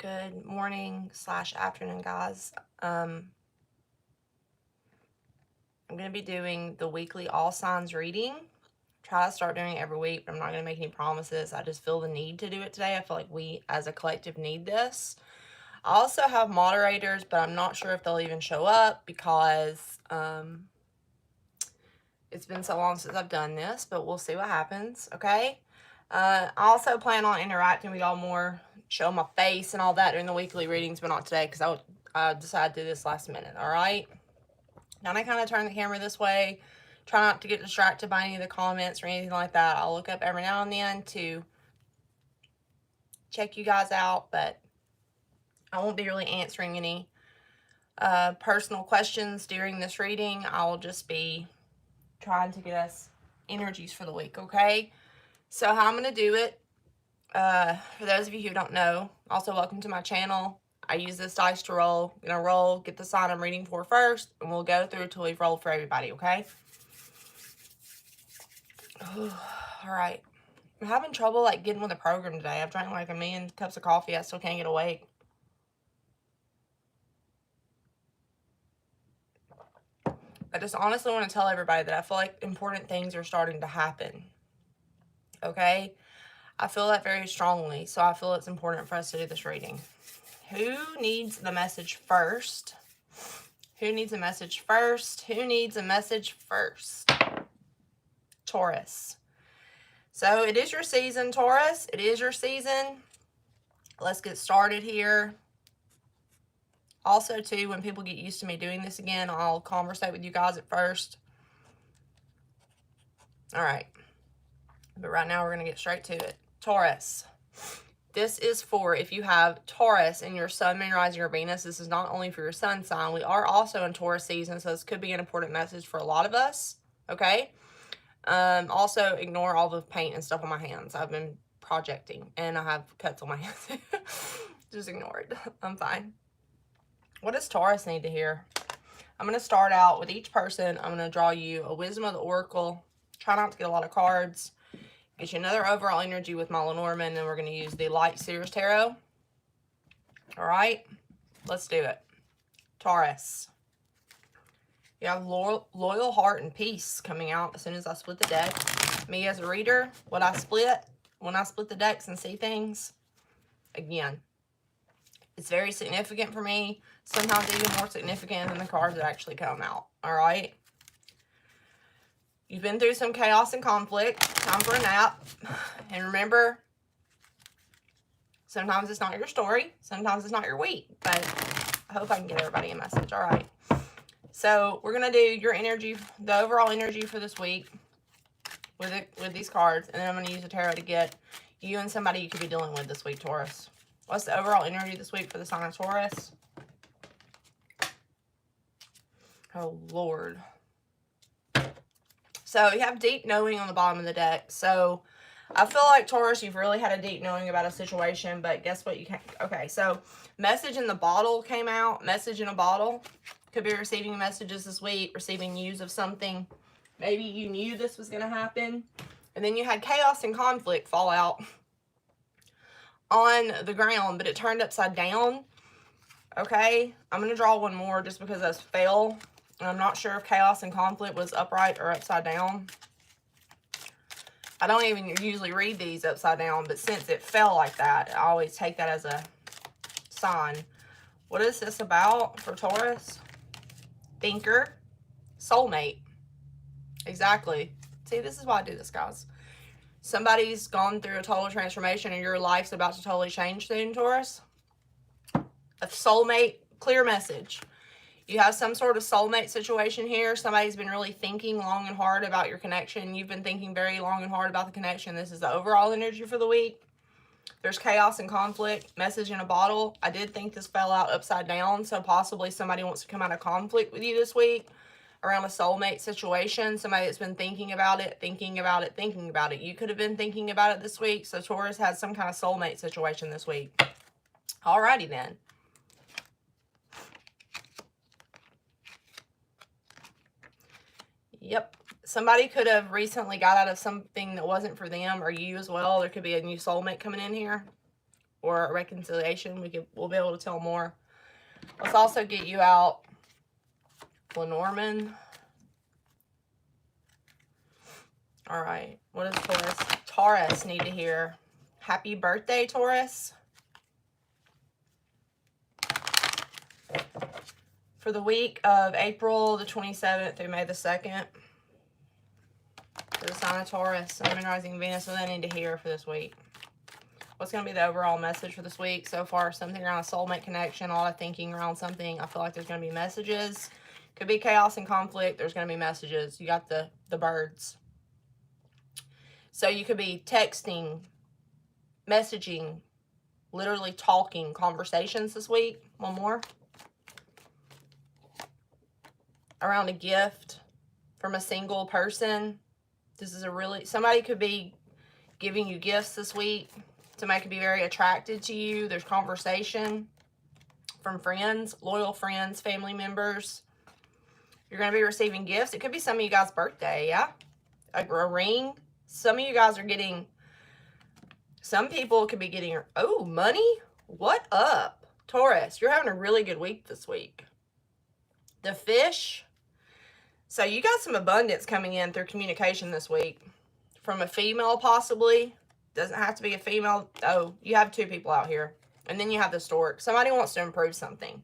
Good morning / afternoon, guys. I'm going to be doing the weekly all signs reading. Try to start doing it every week, but I'm not going to make any promises. I just feel the need to do it today. I feel like we as a collective need this. I also have moderators, but I'm not sure if they'll even show up because it's been so long since I've done this, but we'll see what happens, okay? I also plan on interacting with y'all more, show my face and all that during the weekly readings, but not today because I decided to do this last minute, all right? Now I kind of turn the camera this way. Try not to get distracted by any of the comments or anything like that. I'll look up every now and then to check you guys out, but I won't be really answering any personal questions during this reading. I'll just be trying to get us energies for the week, okay? So how I'm going to do it, for those of you who don't know, also welcome to my channel. I use this dice to roll. I'm going to roll, get the sign I'm reading for first, and we'll go through until we've rolled for everybody, okay? All right. I'm having trouble, like, getting with the program today. I've drank, like, 1,000,000 cups of coffee. I still can't get awake. I just honestly want to tell everybody that I feel like important things are starting to happen, okay? I feel that very strongly, so I feel it's important for us to do this reading. Who needs the message first? Who needs a message first? Who needs a message first? Taurus. So it is your season, Taurus. It is your season. Let's get started here. Also, too, when people get used to me doing this again, I'll conversate with you guys at first. All right. But right now, we're going to get straight to it. Taurus. This is for if you have Taurus in your sun, moon, rising, or Venus. This is not only for your sun sign. We are also in Taurus season, so this could be an important message for a lot of us. Okay? Also, ignore all the paint and stuff on my hands. I've been projecting, and I have cuts on my hands. Just ignore it. I'm fine. What does Taurus need to hear? I'm going to start out with each person. I'm going to draw you a Wisdom of the Oracle. Try not to get a lot of cards. Get you another overall energy with my Lenormand, and we're going to use the Light Seers Tarot. All right, let's do it. Taurus. You have loyal heart and peace coming out as soon as I split the deck. Me as a reader, when I split the decks and see things, again, it's very significant for me. Sometimes even more significant than the cards that actually come out. All right. You've been through some chaos and conflict. Time for a nap. And remember, sometimes it's not your story. Sometimes it's not your week. But I hope I can get everybody a message. All right. So we're going to do your energy, the overall energy for this week with these cards. And then I'm going to use the tarot to get you and somebody you could be dealing with this week, Taurus. What's the overall energy this week for the sign of Taurus? Oh, Lord. So you have deep knowing on the bottom of the deck. So I feel like, Taurus, you've really had a deep knowing about a situation, but guess what? You can't. Okay, so message in the bottle came out. Message in a bottle. Could be receiving messages this week, receiving news of something. Maybe you knew this was going to happen. And then you had chaos and conflict fall out on the ground, but it turned upside down. Okay, I'm going to draw one more just because those fell. And I'm not sure if chaos and conflict was upright or upside down. I don't even usually read these upside down, but since it fell like that, I always take that as a sign. What is this about for Taurus? Thinker, soulmate. Exactly. See, this is why I do this, guys. Somebody's gone through a total transformation and your life's about to totally change soon, Taurus. A soulmate, clear message. You have some sort of soulmate situation here. Somebody's been really thinking long and hard about your connection. You've been thinking very long and hard about the connection. This is the overall energy for the week. There's chaos and conflict. Message in a bottle. I did think this fell out upside down, so possibly somebody wants to come out of conflict with you this week around a soulmate situation. Somebody that's been thinking about it, thinking about it, thinking about it. You could have been thinking about it this week, so Taurus has some kind of soulmate situation this week. Alrighty then. Yep. Somebody could have recently got out of something that wasn't for them, or you as well. There could be a new soulmate coming in here. or a reconciliation. We'll be able to tell more. Let's also get you out Lenormand. All right. What does Taurus need to hear? Happy birthday, Taurus. For the week of April the 27th through May the 2nd. For the sign of Taurus, Sun, Moon, Rising, Venus. What do they need to hear for this week? What's going to be the overall message for this week? So far, something around a soulmate connection, a lot of thinking around something. I feel like there's going to be messages. Could be chaos and conflict. There's going to be messages. You got the birds. So you could be texting, messaging, literally talking, conversations this week. One more. Around a gift from a single person. This is somebody could be giving you gifts this week. Somebody could be very attracted to you. There's conversation from friends, loyal friends, family members. You're going to be receiving gifts. It could be some of you guys' birthday, yeah? A ring. Some of you guys are getting, some people could be getting, oh, money? What up? Taurus, you're having a really good week this week. The fish. So you got some abundance coming in through communication this week. From a female, possibly. Doesn't have to be a female. Oh, you have two people out here. And then you have the stork. Somebody wants to improve something.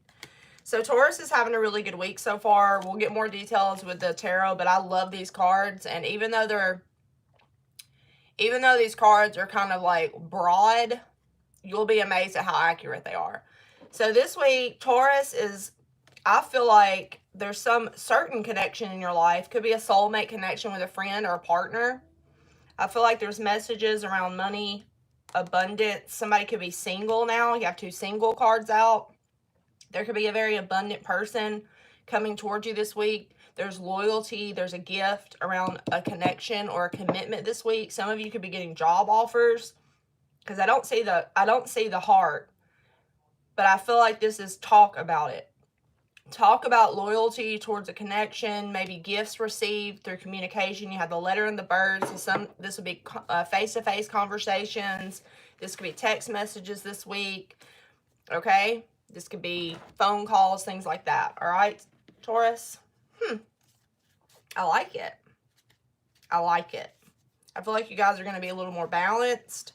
So Taurus is having a really good week so far. We'll get more details with the tarot, but I love these cards. And even though these cards are kind of like broad, you'll be amazed at how accurate they are. So this week, Taurus is, I feel like there's some certain connection in your life. Could be a soulmate connection with a friend or a partner. I feel like there's messages around money, abundance. Somebody could be single now. You have two single cards out. There could be a very abundant person coming towards you this week. There's loyalty. There's a gift around a connection or a commitment this week. Some of you could be getting job offers because I don't see the heart, but I feel like this is talk about it. Talk about loyalty towards a connection, maybe gifts received through communication. You have the letter and the birds. So this would be face-to-face conversations. This could be text messages this week. Okay? This could be phone calls, things like that. All right, Taurus? I like it. I like it. I feel like you guys are going to be a little more balanced.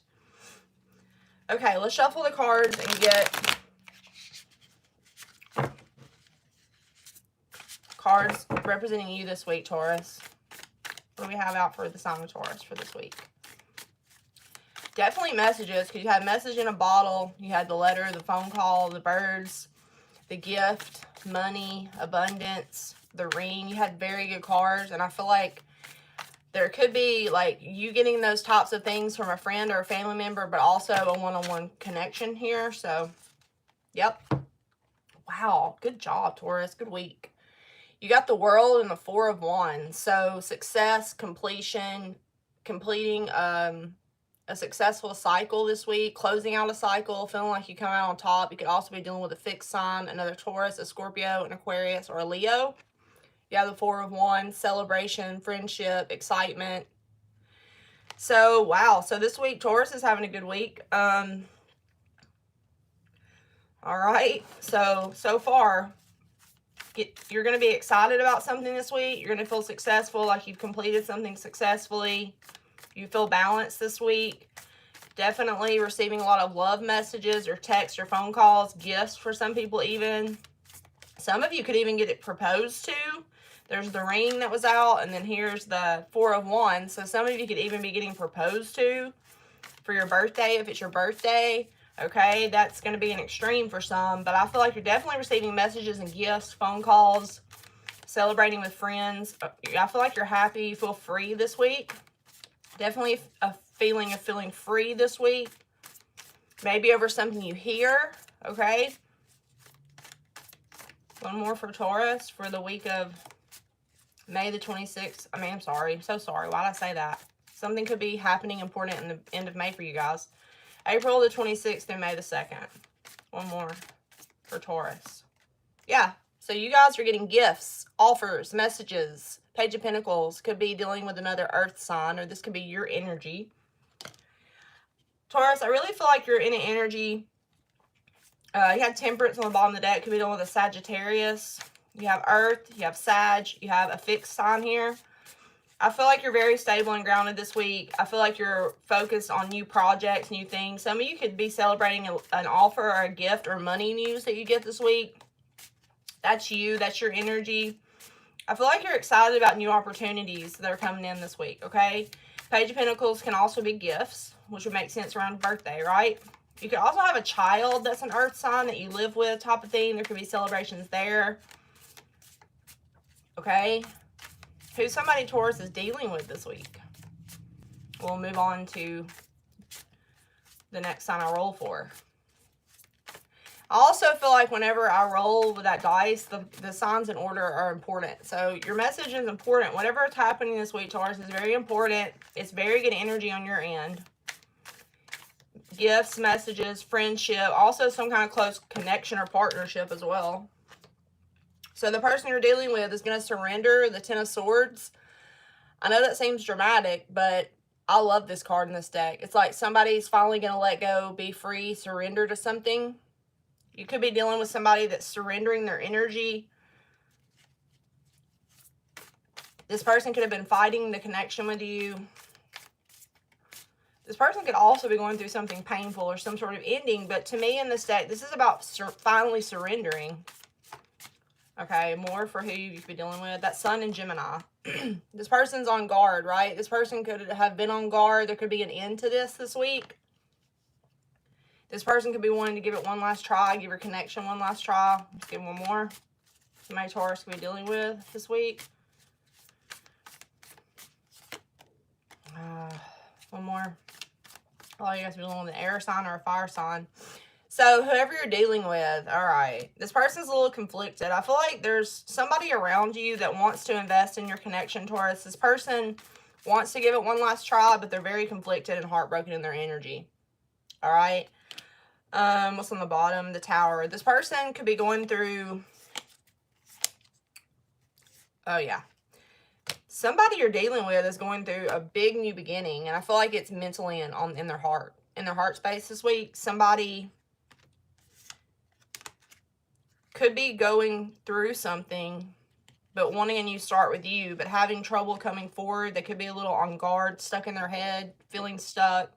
Okay, let's shuffle the cards and get cards representing you this week, Taurus. What do we have out for the sign of Taurus for this week? Definitely messages, because you had message in a bottle. You had the letter, the phone call, the birds, the gift, money, abundance, the ring. You had very good cards, and I feel like there could be like you getting those types of things from a friend or a family member, but also a one-on-one connection here. So, yep. Wow, good job, Taurus. Good week. You got the World and the Four of Wands. So success, completion, completing a successful cycle this week, closing out a cycle, feeling like you come out on top. You could also be dealing with a fixed sign, another Taurus, a Scorpio, an Aquarius, or a Leo. You have the Four of Wands, celebration, friendship, excitement. So, wow. So this week, Taurus is having a good week. All right. So far, you're going to be excited about something this week. You're going to feel successful, like you've completed something successfully. You feel balanced this week. Definitely receiving a lot of love messages or texts or phone calls, gifts for some people even. Some of you could even get it proposed to. There's the ring that was out, and then here's the Four of Wands. So some of you could even be getting proposed to for your birthday, if it's your birthday. Okay, that's going to be an extreme for some, but I feel like you're definitely receiving messages and gifts, phone calls, celebrating with friends. I feel like you're happy, you feel free this week. Definitely a feeling of feeling free this week. Maybe over something you hear, okay? One more for Taurus for the week of May the 26th. I'm sorry. I'm so sorry. Why did I say that? Something could be happening important in the end of May for you guys. April the 26th through May the 2nd. One more for Taurus. Yeah, so you guys are getting gifts, offers, messages. Page of Pentacles could be dealing with another earth sign, or this could be your energy. Taurus, I really feel like you're in an energy. You have Temperance on the bottom of the deck. Could be dealing with a Sagittarius. You have Earth. You have Sag. You have a fixed sign here. I feel like you're very stable and grounded this week. I feel like you're focused on new projects, new things. Some of you could be celebrating an offer or a gift or money news that you get this week. That's you. That's your energy. I feel like you're excited about new opportunities that are coming in this week, okay? Page of Pentacles can also be gifts, which would make sense around birthday, right? You could also have a child that's an earth sign that you live with, type of thing. There could be celebrations there, okay? Who somebody Taurus is dealing with this week. We'll move on to the next sign I roll for. I also feel like whenever I roll with that dice, the signs in order are important. So your message is important. Whatever is happening this week, Taurus, is very important. It's very good energy on your end. Gifts, messages, friendship, also some kind of close connection or partnership as well. So the person you're dealing with is going to surrender the Ten of Swords. I know that seems dramatic, but I love this card in this deck. It's like somebody's finally going to let go, be free, surrender to something. You could be dealing with somebody that's surrendering their energy. This person could have been fighting the connection with you. This person could also be going through something painful or some sort of ending. But to me in this deck, this is about finally surrendering. Okay, more for who you could be dealing with. That Sun in Gemini. This person's on guard, right? This person could have been on guard. There could be an end to this week. This person could be wanting to give it one last try, give your connection one last try. Let's give one more. Somebody Taurus could be dealing with this week. One more. Oh, you guys be dealing with an air sign or a fire sign. So whoever you're dealing with, all right, this person's a little conflicted. I feel like there's somebody around you that wants to invest in your connection, Taurus. This person wants to give it one last try, but they're very conflicted and heartbroken in their energy. All right. What's on the bottom? The Tower. This person could be going through, oh yeah, somebody you're dealing with is going through a big new beginning, and I feel like it's mentally and in their heart space this week. Somebody could be going through something, but wanting a new start with you, but having trouble coming forward. They could be a little on guard, stuck in their head, feeling stuck,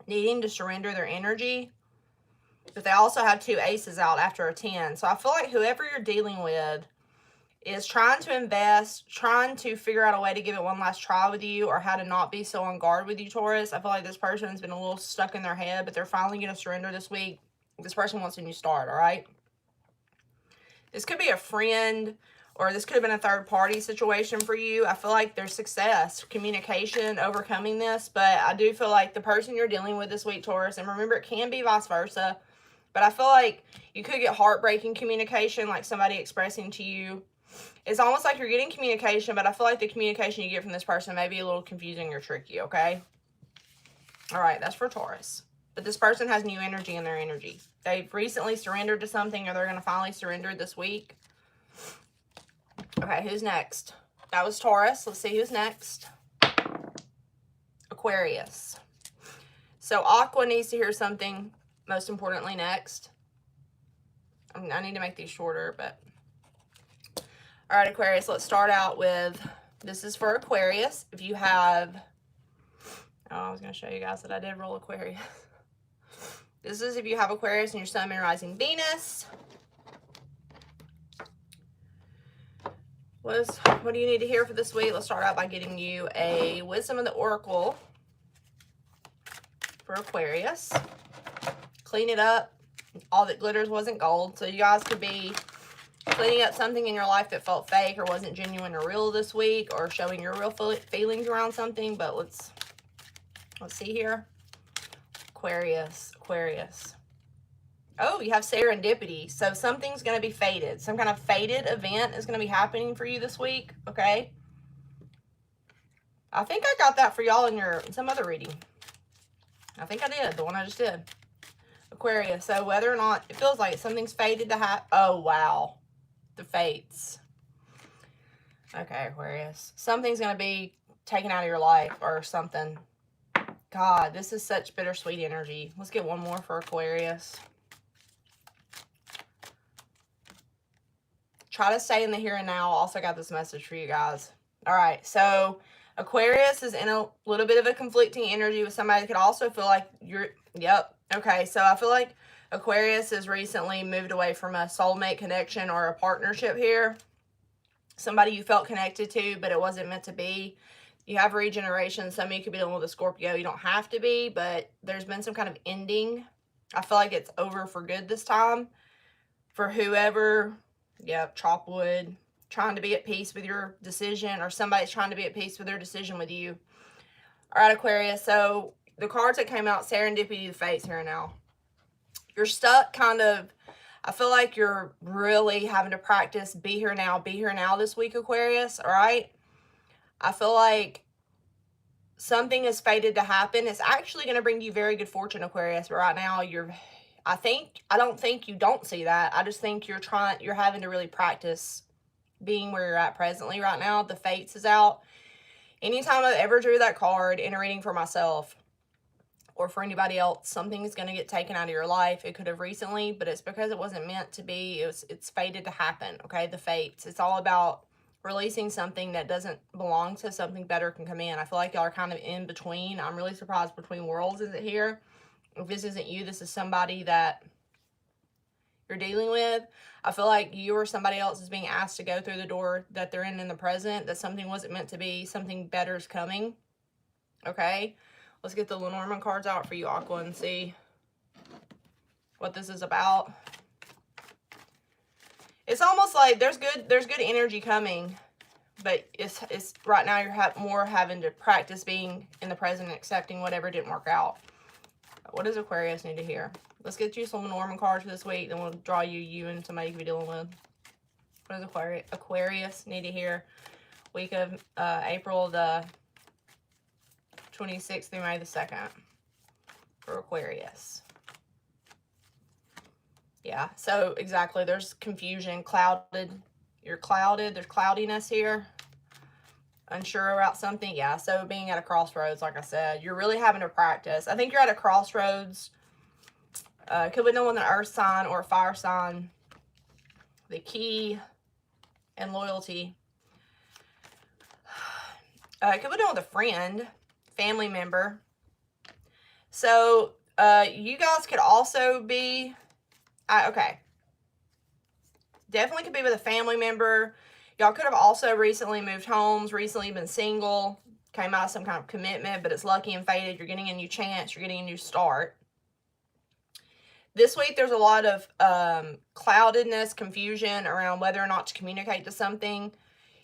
needing to surrender their energy. But they also have 2 aces out after a 10. So I feel like whoever you're dealing with is trying to invest, trying to figure out a way to give it one last try with you, or how to not be so on guard with you, Taurus. I feel like this person has been a little stuck in their head, but they're finally going to surrender this week. This person wants a new start, all right? This could be a friend, or this could have been a third-party situation for you. I feel like there's success, communication, overcoming this, but I do feel like the person you're dealing with this week, Taurus, and remember, it can be vice versa, but I feel like you could get heartbreaking communication, like somebody expressing to you. It's almost like you're getting communication, but I feel like the communication you get from this person may be a little confusing or tricky, okay? All right, that's for Taurus. But this person has new energy in their energy. They've recently surrendered to something, or they're going to finally surrender this week. Okay, who's next? That was Taurus. Let's see who's next. Aquarius. So Aqua needs to hear something, most importantly, next. I need to make these shorter, but... All right, Aquarius, let's start out with, this is for Aquarius. If you have, oh, I was going to show you guys that I did roll Aquarius. This is if you have Aquarius and your Sun, Moon, Rising, Venus. What do you need to hear for this week? Let's start out by getting you a Wisdom of the Oracle for Aquarius. Clean it up. All that glitters wasn't gold. So you guys could be cleaning up something in your life that felt fake or wasn't genuine or real this week, or showing your real feelings around something. But let's see here. Aquarius. Oh, you have serendipity. So something's going to be fated. Some kind of fated event is going to be happening for you this week, okay? I think I got that for y'all in some other reading. I think I did, the one I just did. Aquarius. So whether or not it feels like something's fated to happen. Oh, wow. The fates. Okay, Aquarius. Something's going to be taken out of your life or something. God, this is such bittersweet energy. Let's get one more for Aquarius. Try to stay in the here and now. Also got this message for you guys. All right, so Aquarius is in a little bit of a conflicting energy with somebody that could also feel like you're, yep. Okay, so I feel like Aquarius has recently moved away from a soulmate connection or a partnership here. Somebody you felt connected to, but it wasn't meant to be. You have regeneration. Some of you could be dealing with a Scorpio. You don't have to be, but there's been some kind of ending. I feel like it's over for good this time. For whoever, yep, chop wood, trying to be at peace with your decision, or somebody's trying to be at peace with their decision with you. All right, Aquarius. So the cards that came out, serendipity, the fates here and now. You're stuck kind of, I feel like you're really having to practice be here now this week, Aquarius, all right? I feel like something is fated to happen. It's actually going to bring you very good fortune, Aquarius, but right now I don't think you don't see that. I just think you're having to really practice being where you're at presently right now. The fates is out. Anytime I've ever drew that card in a reading for myself or for anybody else, something is going to get taken out of your life. It could have recently, but it's because it wasn't meant to be. It's fated to happen, okay? The fates. It's all about releasing something that doesn't belong to something better can come in. I feel like y'all are kind of in between. I'm really surprised between worlds isn't here. If this isn't you, this is somebody that you're dealing with. I feel like you or somebody else is being asked to go through the door that they're in the present, that something wasn't meant to be, something better is coming, okay? Let's get the Lenormand cards out for you, Aqua, and see what this is about. It's almost like there's good energy coming, but it's right now you're more having to practice being in the present and accepting whatever didn't work out. What does Aquarius need to hear? Let's get you some Lenormand cards for this week, then we'll draw you and somebody you could be dealing with. What does Aquarius need to hear? Week of April the 26th through May the 2nd for Aquarius. Yeah, so exactly. There's confusion, clouded. You're clouded. There's cloudiness here. Unsure about something. Yeah, so being at a crossroads, like I said, you're really having to practice. I think you're at a crossroads. Could be knowing an earth sign or a fire sign. The key and loyalty. Could be knowing with a friend, family member. So you guys could also be, okay. Definitely could be with a family member. Y'all could have also recently moved homes, recently been single, came out of some kind of commitment, but it's lucky and fated. You're getting a new chance. You're getting a new start. This week, there's a lot of cloudedness, confusion around whether or not to communicate to something.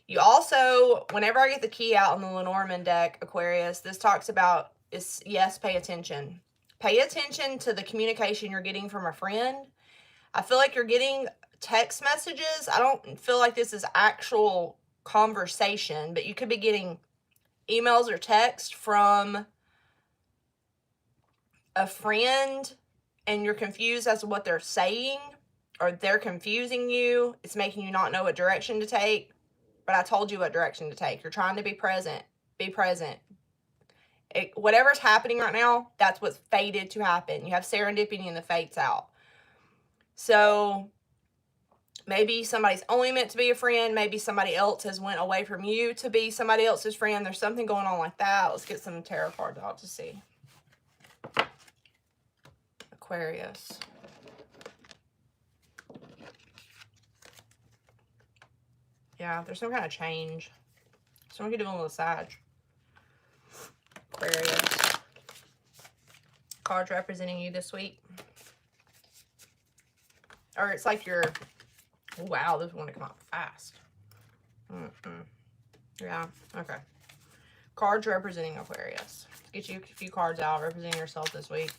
You also, whenever I get the key out on the Lenormand deck, Aquarius, this talks about, yes, pay attention. Pay attention to the communication you're getting from a friend. I feel like you're getting text messages. I don't feel like this is actual conversation, but you could be getting emails or text from a friend and you're confused as to what they're saying, or they're confusing you. It's making you not know what direction to take, but I told you what direction to take. You're trying to be present. Be present. Whatever's happening right now, that's what's fated to happen. You have serendipity and the fates out. So maybe somebody's only meant to be a friend. Maybe somebody else has went away from you to be somebody else's friend. There's something going on like that. Let's get some tarot cards out to see. Aquarius. Yeah, there's some kind of change. Someone could do one with a Sag. Aquarius. Cards representing you this week. Or it's like you're... Wow, this one to come out fast. Yeah, okay. Cards representing Aquarius. Let's get you a few cards out representing yourself this week.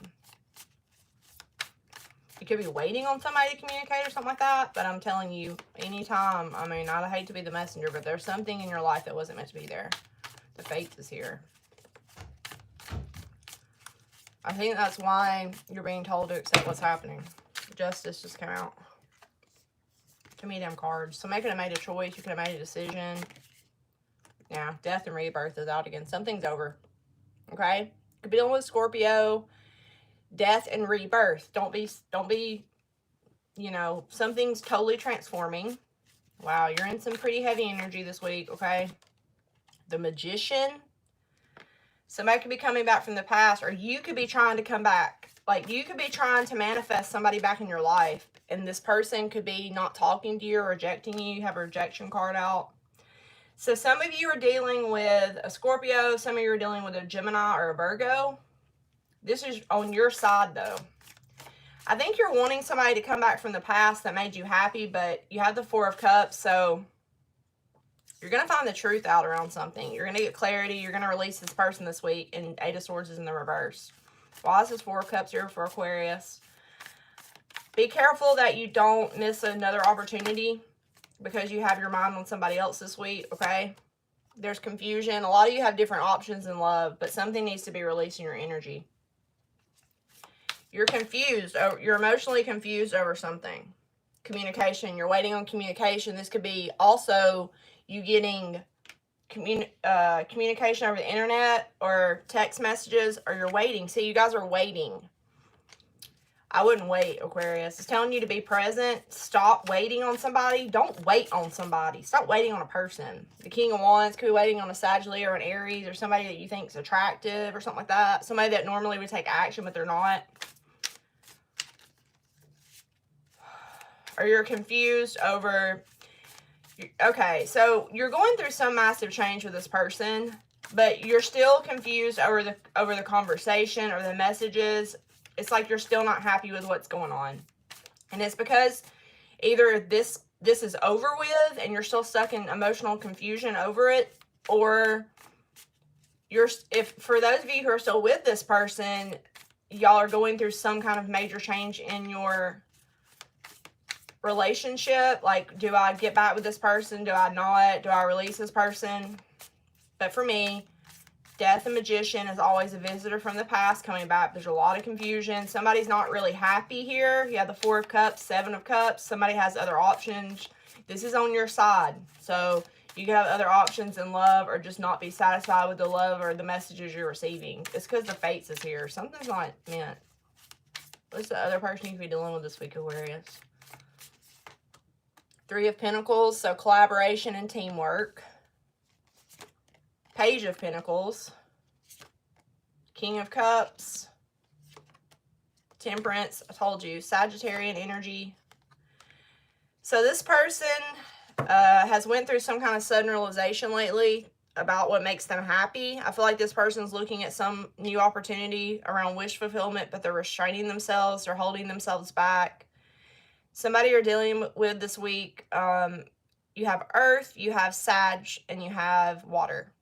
You could be waiting on somebody to communicate or something like that, but I'm telling you, anytime, I mean, I hate to be the messenger, but there's something in your life that wasn't meant to be there. The fates is here. I think that's why you're being told to accept what's happening. Justice just came out. Too many damn cards. Somebody could have made a choice. You could have made a decision. Yeah, death and rebirth is out again. Something's over. Okay? Could be dealing with Scorpio, death and rebirth. Don't be, you know, something's totally transforming. Wow, you're in some pretty heavy energy this week, okay? The Magician. Somebody could be coming back from the past, or you could be trying to come back. Like, you could be trying to manifest somebody back in your life, and this person could be not talking to you or rejecting you. You have a rejection card out. So some of you are dealing with a Scorpio. Some of you are dealing with a Gemini or a Virgo. This is on your side, though. I think you're wanting somebody to come back from the past that made you happy, but you have the Four of Cups, so you're going to find the truth out around something. You're going to get clarity. You're going to release this person this week, and Eight of Swords is in the reverse. Why is this Four of Cups here for Aquarius? Be careful that you don't miss another opportunity because you have your mind on somebody else this week, okay? There's confusion. A lot of you have different options in love, but something needs to be released in your energy. You're confused. You're emotionally confused over something. Communication. You're waiting on communication. This could be also you getting communication over the internet or text messages, or you're waiting. See, you guys are waiting. I wouldn't wait, Aquarius. It's telling you to be present. Stop waiting on somebody. Don't wait on somebody. Stop waiting on a person. The King of Wands could be waiting on a Sagittarius or an Aries, or somebody that you think is attractive or something like that. Somebody that normally would take action, but they're not. Or you're confused over... Okay, so you're going through some massive change with this person, but you're still confused over the conversation or the messages. It's like you're still not happy with what's going on. And it's because either this is over with and you're still stuck in emotional confusion over it, or for those of you who are still with this person, y'all are going through some kind of major change in your relationship. Like, do I get back with this person? Do I not? Do I release this person? But for me, Death and Magician is always a visitor from the past coming back. There's a lot of confusion. Somebody's not really happy here. You have the Four of Cups, Seven of Cups. Somebody has other options. This is on your side. So you can have other options in love, or just not be satisfied with the love or the messages you're receiving. It's because the Fates is here. Something's not meant. What's the other person you could be dealing with this week, Aquarius? Three of Pentacles, so collaboration and teamwork. Page of Pentacles. King of Cups. Temperance, I told you, Sagittarian energy. So this person has went through some kind of sudden realization lately about what makes them happy. I feel like this person's looking at some new opportunity around wish fulfillment, but they're restraining themselves, they're holding themselves back. Somebody you're dealing with this week, you have Earth, you have Sag, and you have Water.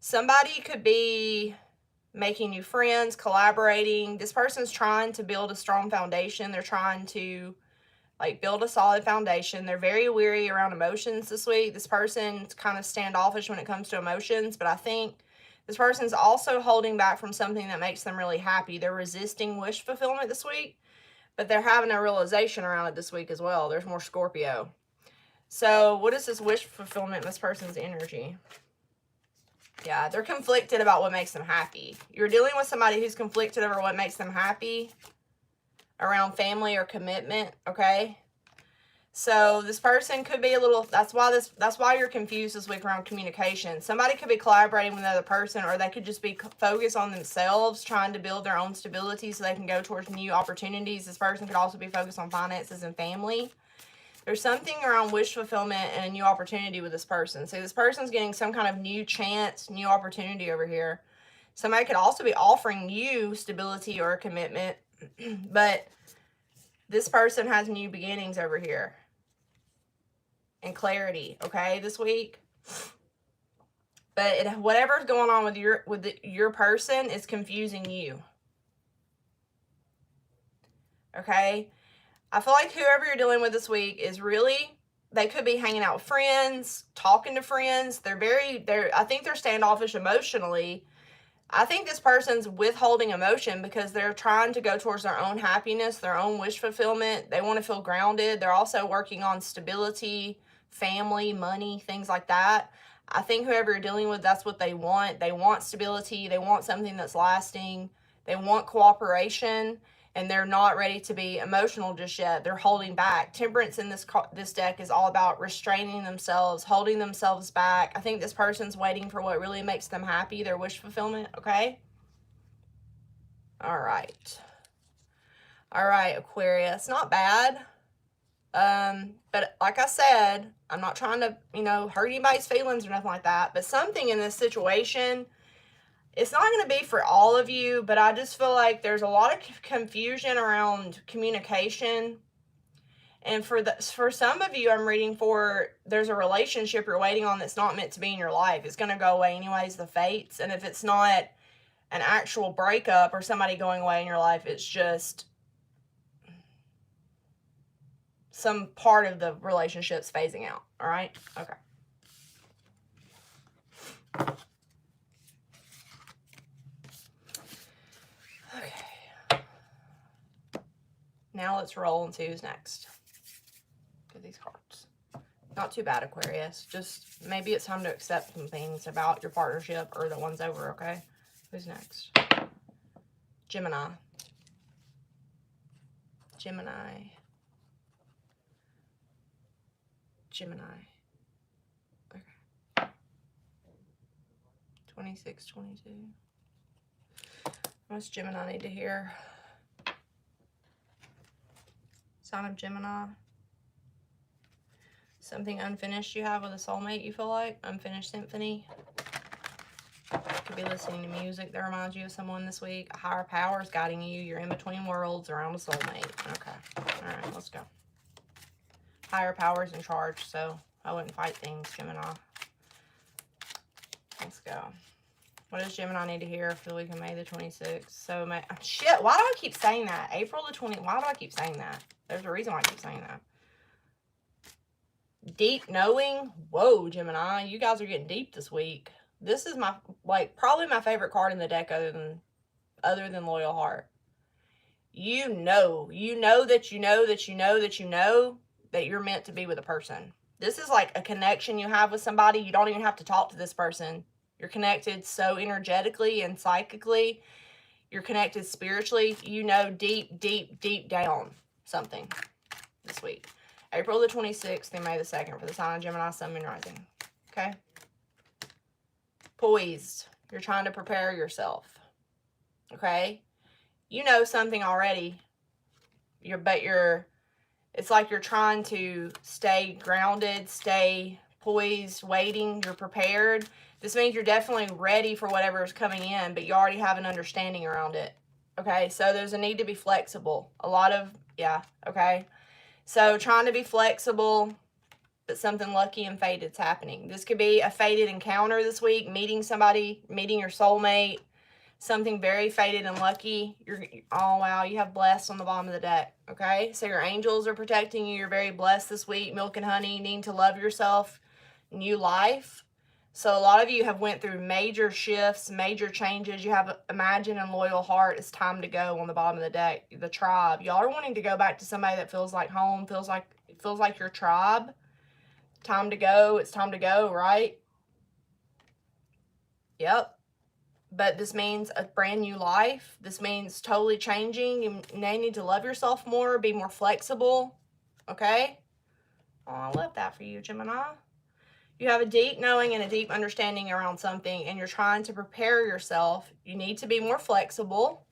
Somebody could be making new friends, collaborating. This person's trying to build a strong foundation. They're trying to, like, build a solid foundation. They're very weary around emotions this week. This person's kind of standoffish when it comes to emotions, but I think this person's also holding back from something that makes them really happy. They're resisting wish fulfillment this week, but they're having a realization around it this week as well. There's more Scorpio. So what is this wish fulfillment in this person's energy? Yeah, they're conflicted about what makes them happy. You're dealing with somebody who's conflicted over what makes them happy around family or commitment, okay? So this person could be a little, that's why you're confused this week around communication. Somebody could be collaborating with another person, or they could just be focused on themselves, trying to build their own stability so they can go towards new opportunities. This person could also be focused on finances and family. There's something around wish fulfillment and a new opportunity with this person. So this person's getting some kind of new chance, new opportunity over here. Somebody could also be offering you stability or a commitment, but this person has new beginnings over here and clarity, okay, this week. But whatever's going on with your person is confusing you, okay? I feel like whoever you're dealing with this week is really, they could be hanging out with friends, talking to friends. I think they're standoffish emotionally. I think this person's withholding emotion because they're trying to go towards their own happiness, their own wish fulfillment. They want to feel grounded. They're also working on stability, family, money, things like that. I think whoever you're dealing with, that's what they want. They want stability. They want something that's lasting. They want cooperation, and they're not ready to be emotional just yet. They're holding back. Temperance in this deck is all about restraining themselves, holding themselves back. I think this person's waiting for what really makes them happy, their wish fulfillment, okay? All right. All right, Aquarius. Not bad. But like I said, I'm not trying to, you know, hurt anybody's feelings or nothing like that. But something in this situation, it's not going to be for all of you, but I just feel like there's a lot of confusion around communication. And for some of you, I'm reading for, there's a relationship you're waiting on that's not meant to be in your life. It's going to go away anyways, the fates. And if it's not an actual breakup or somebody going away in your life, it's just some part of the relationship's phasing out. All right? Okay. Okay. Now let's roll and see who's next. Get these cards. Not too bad, Aquarius. Just maybe it's time to accept some things about your partnership or the one's over, okay? Who's next? Gemini. Gemini. Gemini. Okay. 26, 22. What's Gemini need to hear? Sign of Gemini. Something unfinished you have with a soulmate, you feel like? Unfinished symphony. Could be listening to music that reminds you of someone this week. A higher power is guiding you. You're in between worlds around a soulmate. Okay. All right, let's go. Higher power's in charge, so I wouldn't fight things, Gemini. Let's go. What does Gemini need to hear for the week of May the 26th? So, shit, why do I keep saying that? April the 20th, why do I keep saying that? There's a reason why I keep saying that. Deep knowing. Whoa, Gemini, you guys are getting deep this week. This is my, like, probably my favorite card in the deck other than Loyal Heart. You know that you're meant to be with a person. This is like a connection you have with somebody. You don't even have to talk to this person. You're connected so energetically and psychically. You're connected spiritually. You know deep, deep, deep down something this week. April the 26th and May the 2nd for the sign of Gemini, Sun, Moon, Rising. Okay? Poised. You're trying to prepare yourself. Okay? You know something already. It's like you're trying to stay grounded, stay poised, waiting. You're prepared. This means you're definitely ready for whatever is coming in, but you already have an understanding around it. Okay? So there's a need to be flexible. Okay? So trying to be flexible, but something lucky and fated's happening. This could be a fated encounter this week, meeting somebody, meeting your soulmate, something very fated and lucky. Oh, wow, you have blessed on the bottom of the deck, okay? So your angels are protecting you. You're very blessed this week. Milk and honey, needing to love yourself, new life. So a lot of you have went through major shifts, major changes. You have Imagine and Loyal Heart. It's time to go on the bottom of the deck. The tribe. Y'all are wanting to go back to somebody that feels like home, feels like your tribe. Time to go. It's time to go, right? Yep. But this means a brand new life. This means totally changing. You may need to love yourself more, be more flexible. Okay? Oh, I love that for you, Gemini. You have a deep knowing and a deep understanding around something, and you're trying to prepare yourself. You need to be more flexible.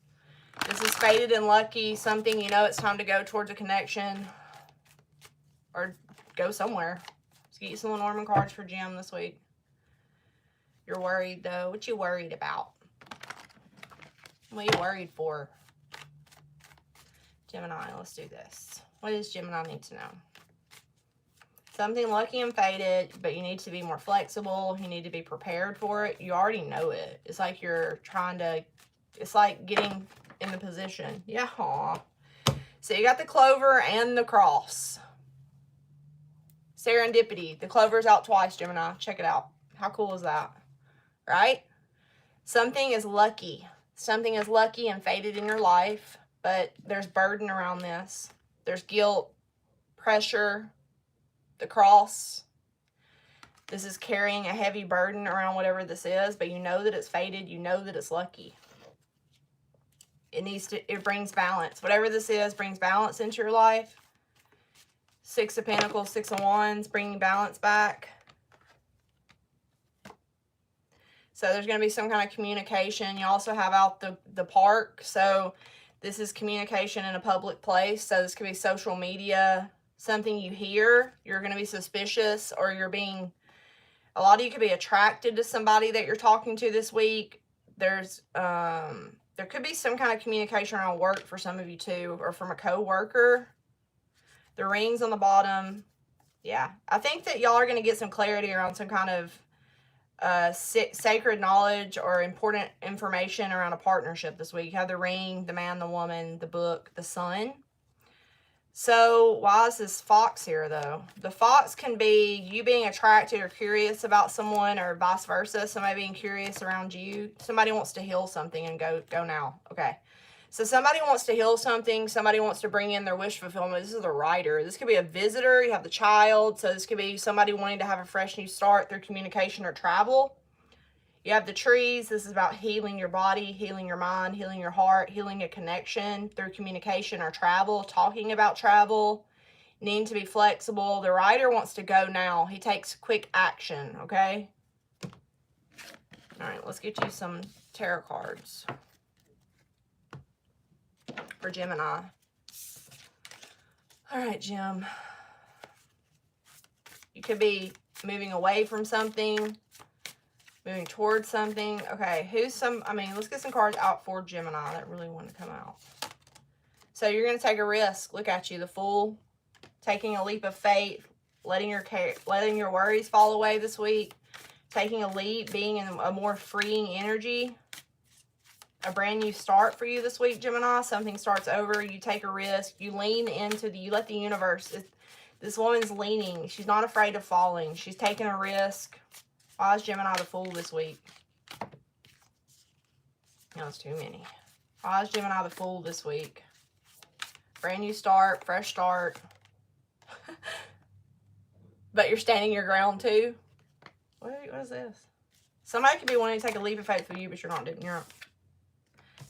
This is fated and lucky. Something, you know, it's time to go towards a connection or go somewhere. Let's get you some Lenormand cards for Gem this week. You're worried, though. What you worried about? What are you worried for? Gemini, let's do this. What does Gemini need to know? Something lucky and fated, but you need to be more flexible. You need to be prepared for it. You already know it. It's like you're trying to, it's like getting in the position. Yeah. Aw. So you got the clover and the cross. Serendipity. The clover's out twice, Gemini. Check it out. How cool is that? Right? Something is lucky. Something is lucky and fated in your life, but there's burden around this. There's guilt, pressure, the cross. This is carrying a heavy burden around whatever this is, but you know that it's fated. You know that it's lucky. It brings balance. Whatever this is brings balance into your life. 6 of Pentacles, 6 of Wands, bringing balance back. So there's going to be some kind of communication. You also have out the park. So this is communication in a public place. So this could be social media, something you hear. You're going to be suspicious, or you're being, a lot of you could be attracted to somebody that you're talking to this week. There's, there could be some kind of communication around work for some of you too, or from a co-worker. The rings on the bottom. Yeah. I think that y'all are going to get some clarity around some kind of sacred knowledge or important information around a partnership this week. You have the ring, the man, the woman, the book, the sun. So why is this fox here though? The fox can be you being attracted or curious about someone, or vice versa. Somebody being curious around you. Somebody wants to heal something and go now. Okay. So somebody wants to heal something. Somebody wants to bring in their wish fulfillment. This is the writer. This could be a visitor. You have the child. So this could be somebody wanting to have a fresh new start through communication or travel. You have the trees. This is about healing your body, healing your mind, healing your heart, healing a connection through communication or travel, talking about travel, needing to be flexible. The writer wants to go now. He takes quick action, okay? All right, let's get you some tarot cards for Gemini. All right, Gem. You could be moving away from something, moving towards something. Okay, let's get some cards out for Gemini that really want to come out. So you're going to take a risk. Look at you, the Fool. Taking a leap of faith, letting your worries fall away this week. Taking a leap, being in a more freeing energy. A brand new start for you this week, Gemini. Something starts over. You take a risk. You lean into you let the universe. This woman's leaning. She's not afraid of falling. She's taking a risk. Why is Gemini the Fool this week? No, it's too many. Why is Gemini the Fool this week? Brand new start, fresh start. But you're standing your ground too. What is this? Somebody could be wanting to take a leap of faith for you, but you're not doing your own.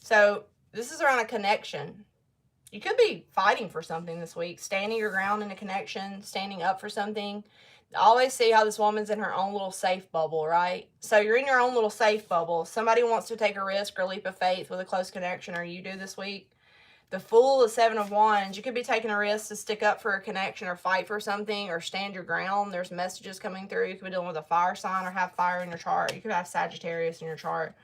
So this is around a connection. You could be fighting for something this week. Standing your ground in a connection. Standing up for something. I always see how this woman's in her own little safe bubble, right? So you're in your own little safe bubble. Somebody wants to take a risk or a leap of faith with a close connection, or you do this week. The Fool, the 7 of Wands. You could be taking a risk to stick up for a connection or fight for something or stand your ground. There's messages coming through. You could be dealing with a fire sign or have fire in your chart. You could have Sagittarius in your chart.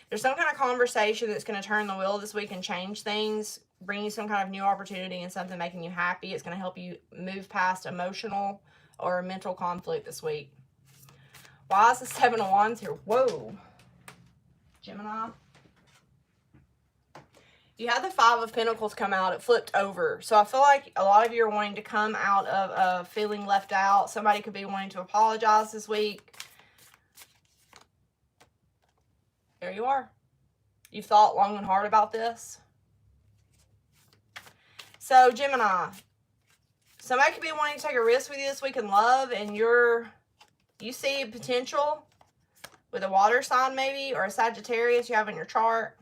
There's some kind of conversation that's going to turn the wheel this week and change things, bring you some kind of new opportunity and something making you happy. It's going to help you move past emotional or mental conflict this week. Why is the 7 of Wands here? Whoa. Gemini. You had the 5 of Pentacles come out. It flipped over. So I feel like a lot of you are wanting to come out of feeling left out. Somebody could be wanting to apologize this week. There you are. You've thought long and hard about this. So Gemini, somebody could be wanting to take a risk with you this week in love, and you see potential with a water sign maybe, or a Sagittarius you have in your chart.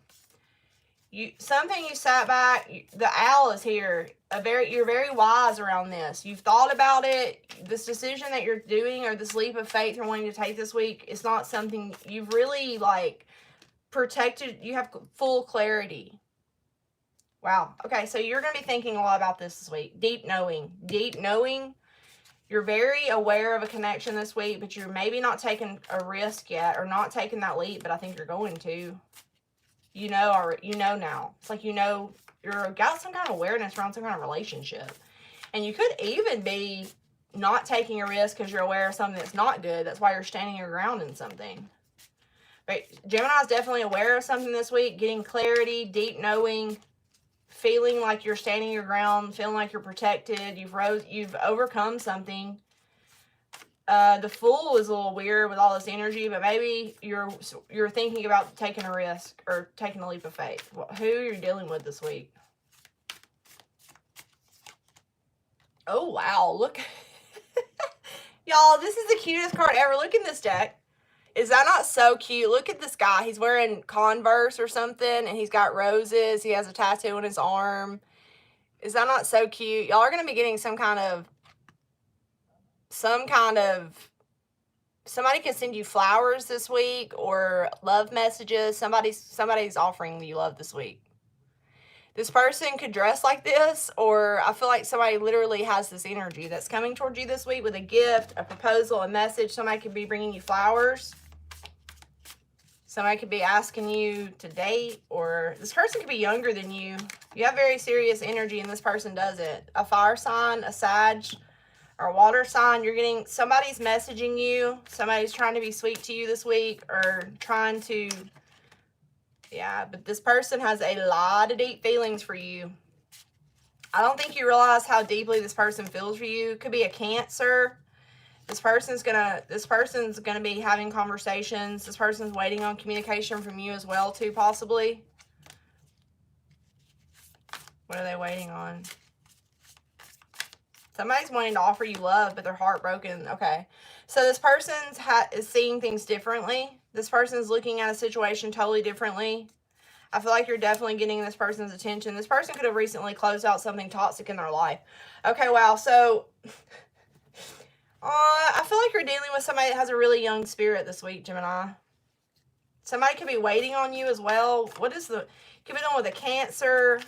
Something you sat back, the owl is here. You're very wise around this. You've thought about it. This decision that you're doing, or this leap of faith you're wanting to take this week, it's not something you've really protected. You have full clarity. Wow. Okay, so you're going to be thinking a lot about this week. Deep knowing. Deep knowing. You're very aware of a connection this week, but you're maybe not taking a risk yet, or not taking that leap, but I think you're going to. You know now. It's like you've got some kind of awareness around some kind of relationship. And you could even be not taking a risk because you're aware of something that's not good. That's why you're standing your ground in something. But Gemini's definitely aware of something this week, getting clarity, deep knowing, feeling like you're standing your ground, feeling like you're protected, you've overcome something. The Fool is a little weird with all this energy, but maybe you're thinking about taking a risk or taking a leap of faith. Who you're dealing with this week? Oh, wow. Look. Y'all, this is the cutest card ever. Look in this deck. Is that not so cute? Look at this guy. He's wearing Converse or something, and he's got roses. He has a tattoo on his arm. Is that not so cute? Y'all are going to be getting some kind of, somebody can send you flowers this week or love messages. Somebody's offering you love this week. This person could dress like this, or I feel like somebody literally has this energy that's coming towards you this week with a gift, a proposal, a message. Somebody could be bringing you flowers. Somebody could be asking you to date, or this person could be younger than you. You have very serious energy and this person doesn't. A fire sign, a Sag, or a water sign. You're getting, somebody's messaging you. Somebody's trying to be sweet to you this week, or trying to... Yeah, but this person has a lot of deep feelings for you. I don't think you realize how deeply this person feels for you. Could be a Cancer. This person's gonna be having conversations. This person's waiting on communication from you as well, too, possibly. What are they waiting on? Somebody's wanting to offer you love, but they're heartbroken. Okay. So this person is seeing things differently. This person's looking at a situation totally differently. I feel like you're definitely getting this person's attention. This person could have recently closed out something toxic in their life. Okay, wow. So, I feel like you're dealing with somebody that has a really young spirit this week, Gemini. Somebody could be waiting on you as well. What is the... Could be dealing with a Cancer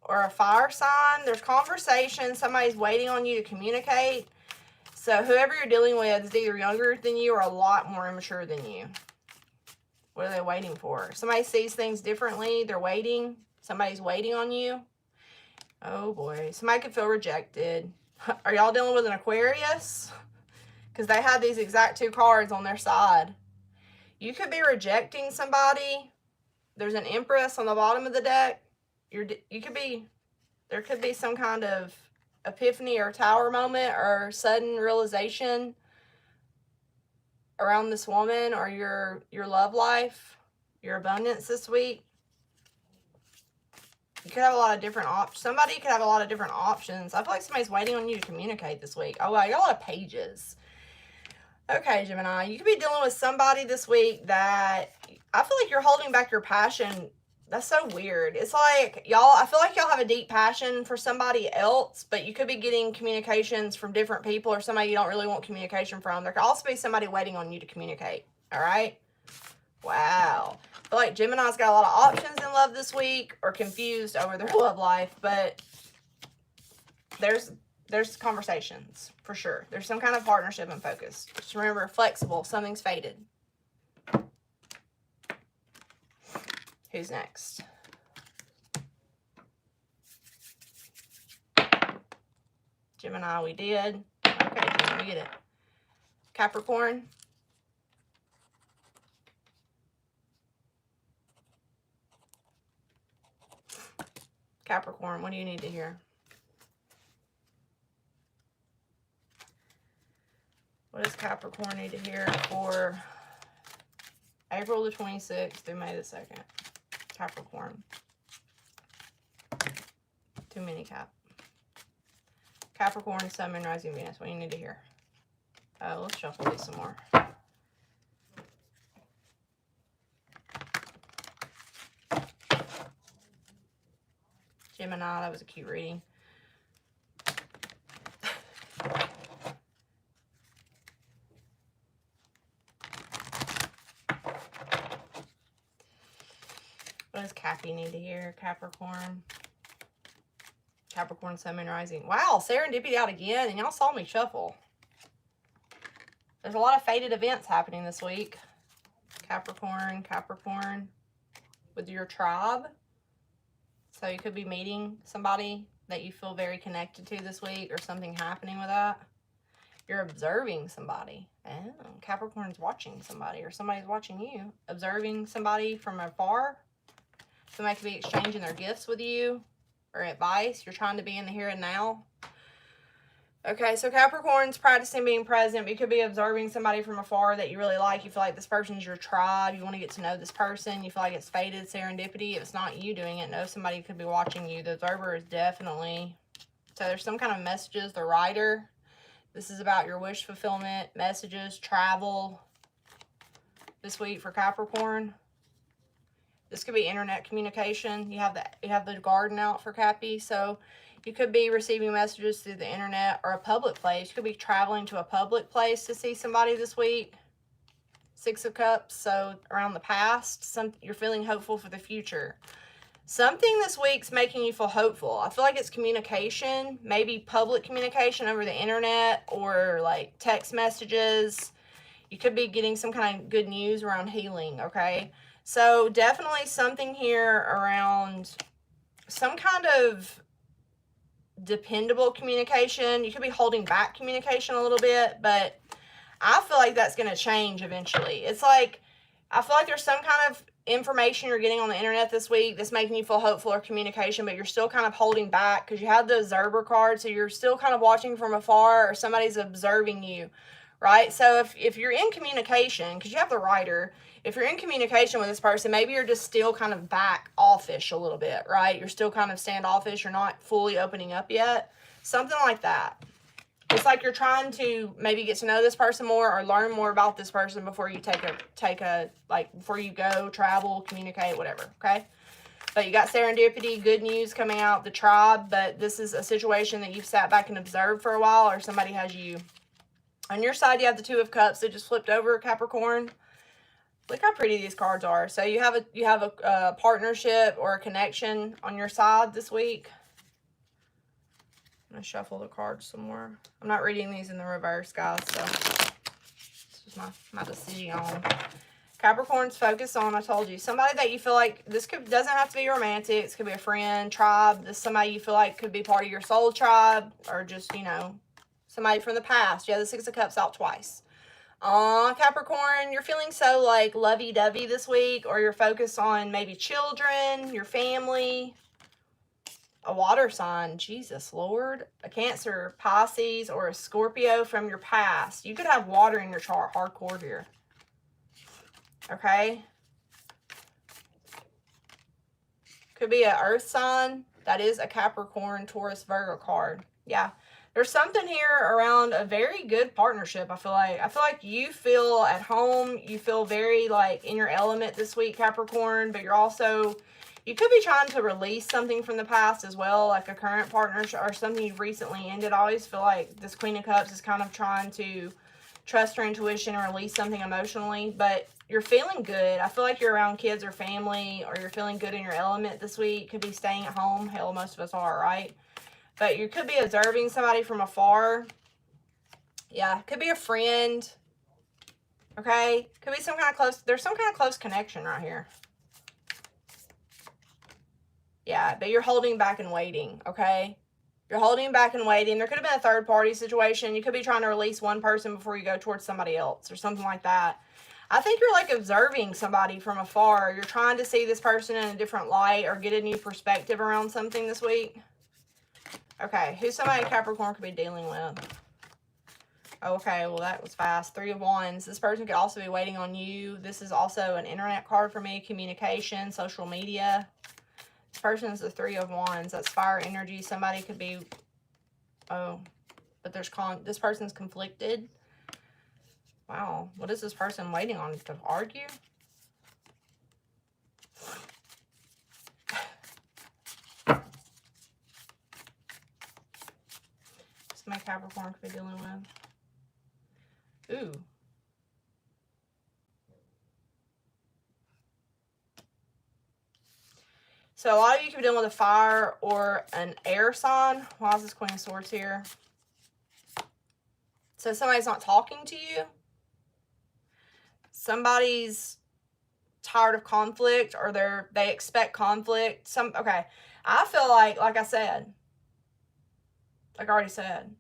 or a fire sign. There's conversation. Somebody's waiting on you to communicate. So whoever you're dealing with is either younger than you or a lot more immature than you. What are they waiting for? Somebody sees things differently. They're waiting. Somebody's waiting on you. Oh boy. Somebody could feel rejected. Are y'all dealing with an Aquarius? Because they have these exact two cards on their side. You could be rejecting somebody. There's an Empress on the bottom of the deck. There could be some kind of epiphany or tower moment or sudden realization around this woman or your love life, your abundance this week. You could have a lot of different options. Somebody could have a lot of different options. I feel like somebody's waiting on you to communicate this week. Oh, wow, you got a lot of pages. Okay, Gemini, you could be dealing with somebody this week that I feel like you're holding back your passion. That's so weird. It's like, y'all, I feel like y'all have a deep passion for somebody else, but you could be getting communications from different people or somebody you don't really want communication from. There could also be somebody waiting on you to communicate. All right? Wow. I feel like Gemini's got a lot of options in love this week or confused over their love life, but there's conversations for sure. There's some kind of partnership and focus. Just remember, flexible. Something's faded. Who's next? Gemini, we did. Okay, Gemini, we get it. Capricorn. Capricorn, what do you need to hear? What does Capricorn need to hear for April the 26th through May the 2nd? Capricorn. Too many Cap. Capricorn, Sun, Moon, Rising, Venus. What do you need to hear? Let's shuffle these some more. Gemini, that was a cute reading. What does Cappy need to hear? Capricorn. Capricorn, Sun, Moon, Rising. Wow, serendipity out again, and y'all saw me shuffle. There's a lot of fated events happening this week. Capricorn, Capricorn. With your tribe. So you could be meeting somebody that you feel very connected to this week or something happening with that. You're observing somebody. Oh, Capricorn's watching somebody or somebody's watching you. Observing somebody from afar. Somebody could be exchanging their gifts with you or advice. You're trying to be in the here and now. Okay, so Capricorn's practicing being present. You could be observing somebody from afar that you really like. You feel like this person's your tribe. You want to get to know this person. You feel like it's fated serendipity. If it's not you doing it, no, somebody could be watching you. The observer is definitely... So there's some kind of messages. The writer, This is about your wish fulfillment, messages, travel this week for Capricorn. This could be internet communication. You have the garden out for Cappy, so you could be receiving messages through the internet or a public place. You could be traveling to a public place to see somebody this week. Six of Cups, so around the past, you're feeling hopeful for the future. Something this week's making you feel hopeful. I feel like it's communication, maybe public communication over the internet or like text messages. You could be getting some kind of good news around healing, okay? So definitely something here around some kind of dependable communication. You could be holding back communication a little bit, but I feel like that's going to change eventually. It's like, I feel like there's some kind of information you're getting on the internet this week that's making you feel hopeful or communication, but you're still kind of holding back because you have the observer card, so you're still kind of watching from afar or somebody's observing you, right? So if you're in communication, because you have the Rider, if you're in communication with this person, maybe you're just still kind of back offish a little bit, right? You're still kind of standoffish. You're not fully opening up yet. Something like that. It's like you're trying to maybe get to know this person more or learn more about this person before you before you go, travel, communicate, whatever, okay? But you got serendipity, good news coming out, the tribe, but this is a situation that you've sat back and observed for a while, or somebody has you. On your side, you have the Two of Cups that just flipped over, Capricorn. Look how pretty these cards are. So you have a partnership or a connection on your side this week. I'm going to shuffle the cards some more. I'm not reading these in the reverse, guys, so this is my decision. Capricorn's focus on, I told you, somebody that you feel like, this doesn't have to be romantic. This could be a friend, tribe. This is somebody you feel like could be part of your soul tribe, or just, you know, somebody from the past. You have the Six of Cups out twice. Capricorn, you're feeling so like lovey-dovey this week, or you're focused on maybe children, your family, a water sign, Jesus Lord, a Cancer, Pisces, or a Scorpio from your past. You could have water in your chart hardcore here. Okay? Could be an earth sign. That is a Capricorn, Taurus, Virgo card. Yeah. There's something here around a very good partnership, I feel like. I feel like you feel at home. You feel very, like, in your element this week, Capricorn. But you're also, you could be trying to release something from the past as well, like a current partnership or something you've recently ended. I always feel like this Queen of Cups is kind of trying to trust her intuition and release something emotionally. But you're feeling good. I feel like you're around kids or family, or you're feeling good in your element this week. Could be staying at home. Hell, most of us are, right? But you could be observing somebody from afar. Yeah, could be a friend. Okay? Could be some kind of close, there's some kind of close connection right here. Yeah, but you're holding back and waiting, okay? You're holding back and waiting. There could have been a third party situation. You could be trying to release one person before you go towards somebody else or something like that. I think you're like observing somebody from afar. You're trying to see this person in a different light or get a new perspective around something this week. Okay, who's somebody Capricorn could be dealing with? Okay, well, that was fast. Three of Wands. This person could also be waiting on you. This is also an internet card for me. Communication, social media. This person is the Three of Wands. That's fire energy. Somebody could be... Oh, but there's this person's conflicted. Wow. What is this person waiting on? To argue? My Capricorn could be dealing with. Ooh. So a lot of you could be dealing with a fire or an air sign. Why is this Queen of Swords here? So somebody's not talking to you. Somebody's tired of conflict, or they expect conflict. Okay. I feel like I said, like I already said,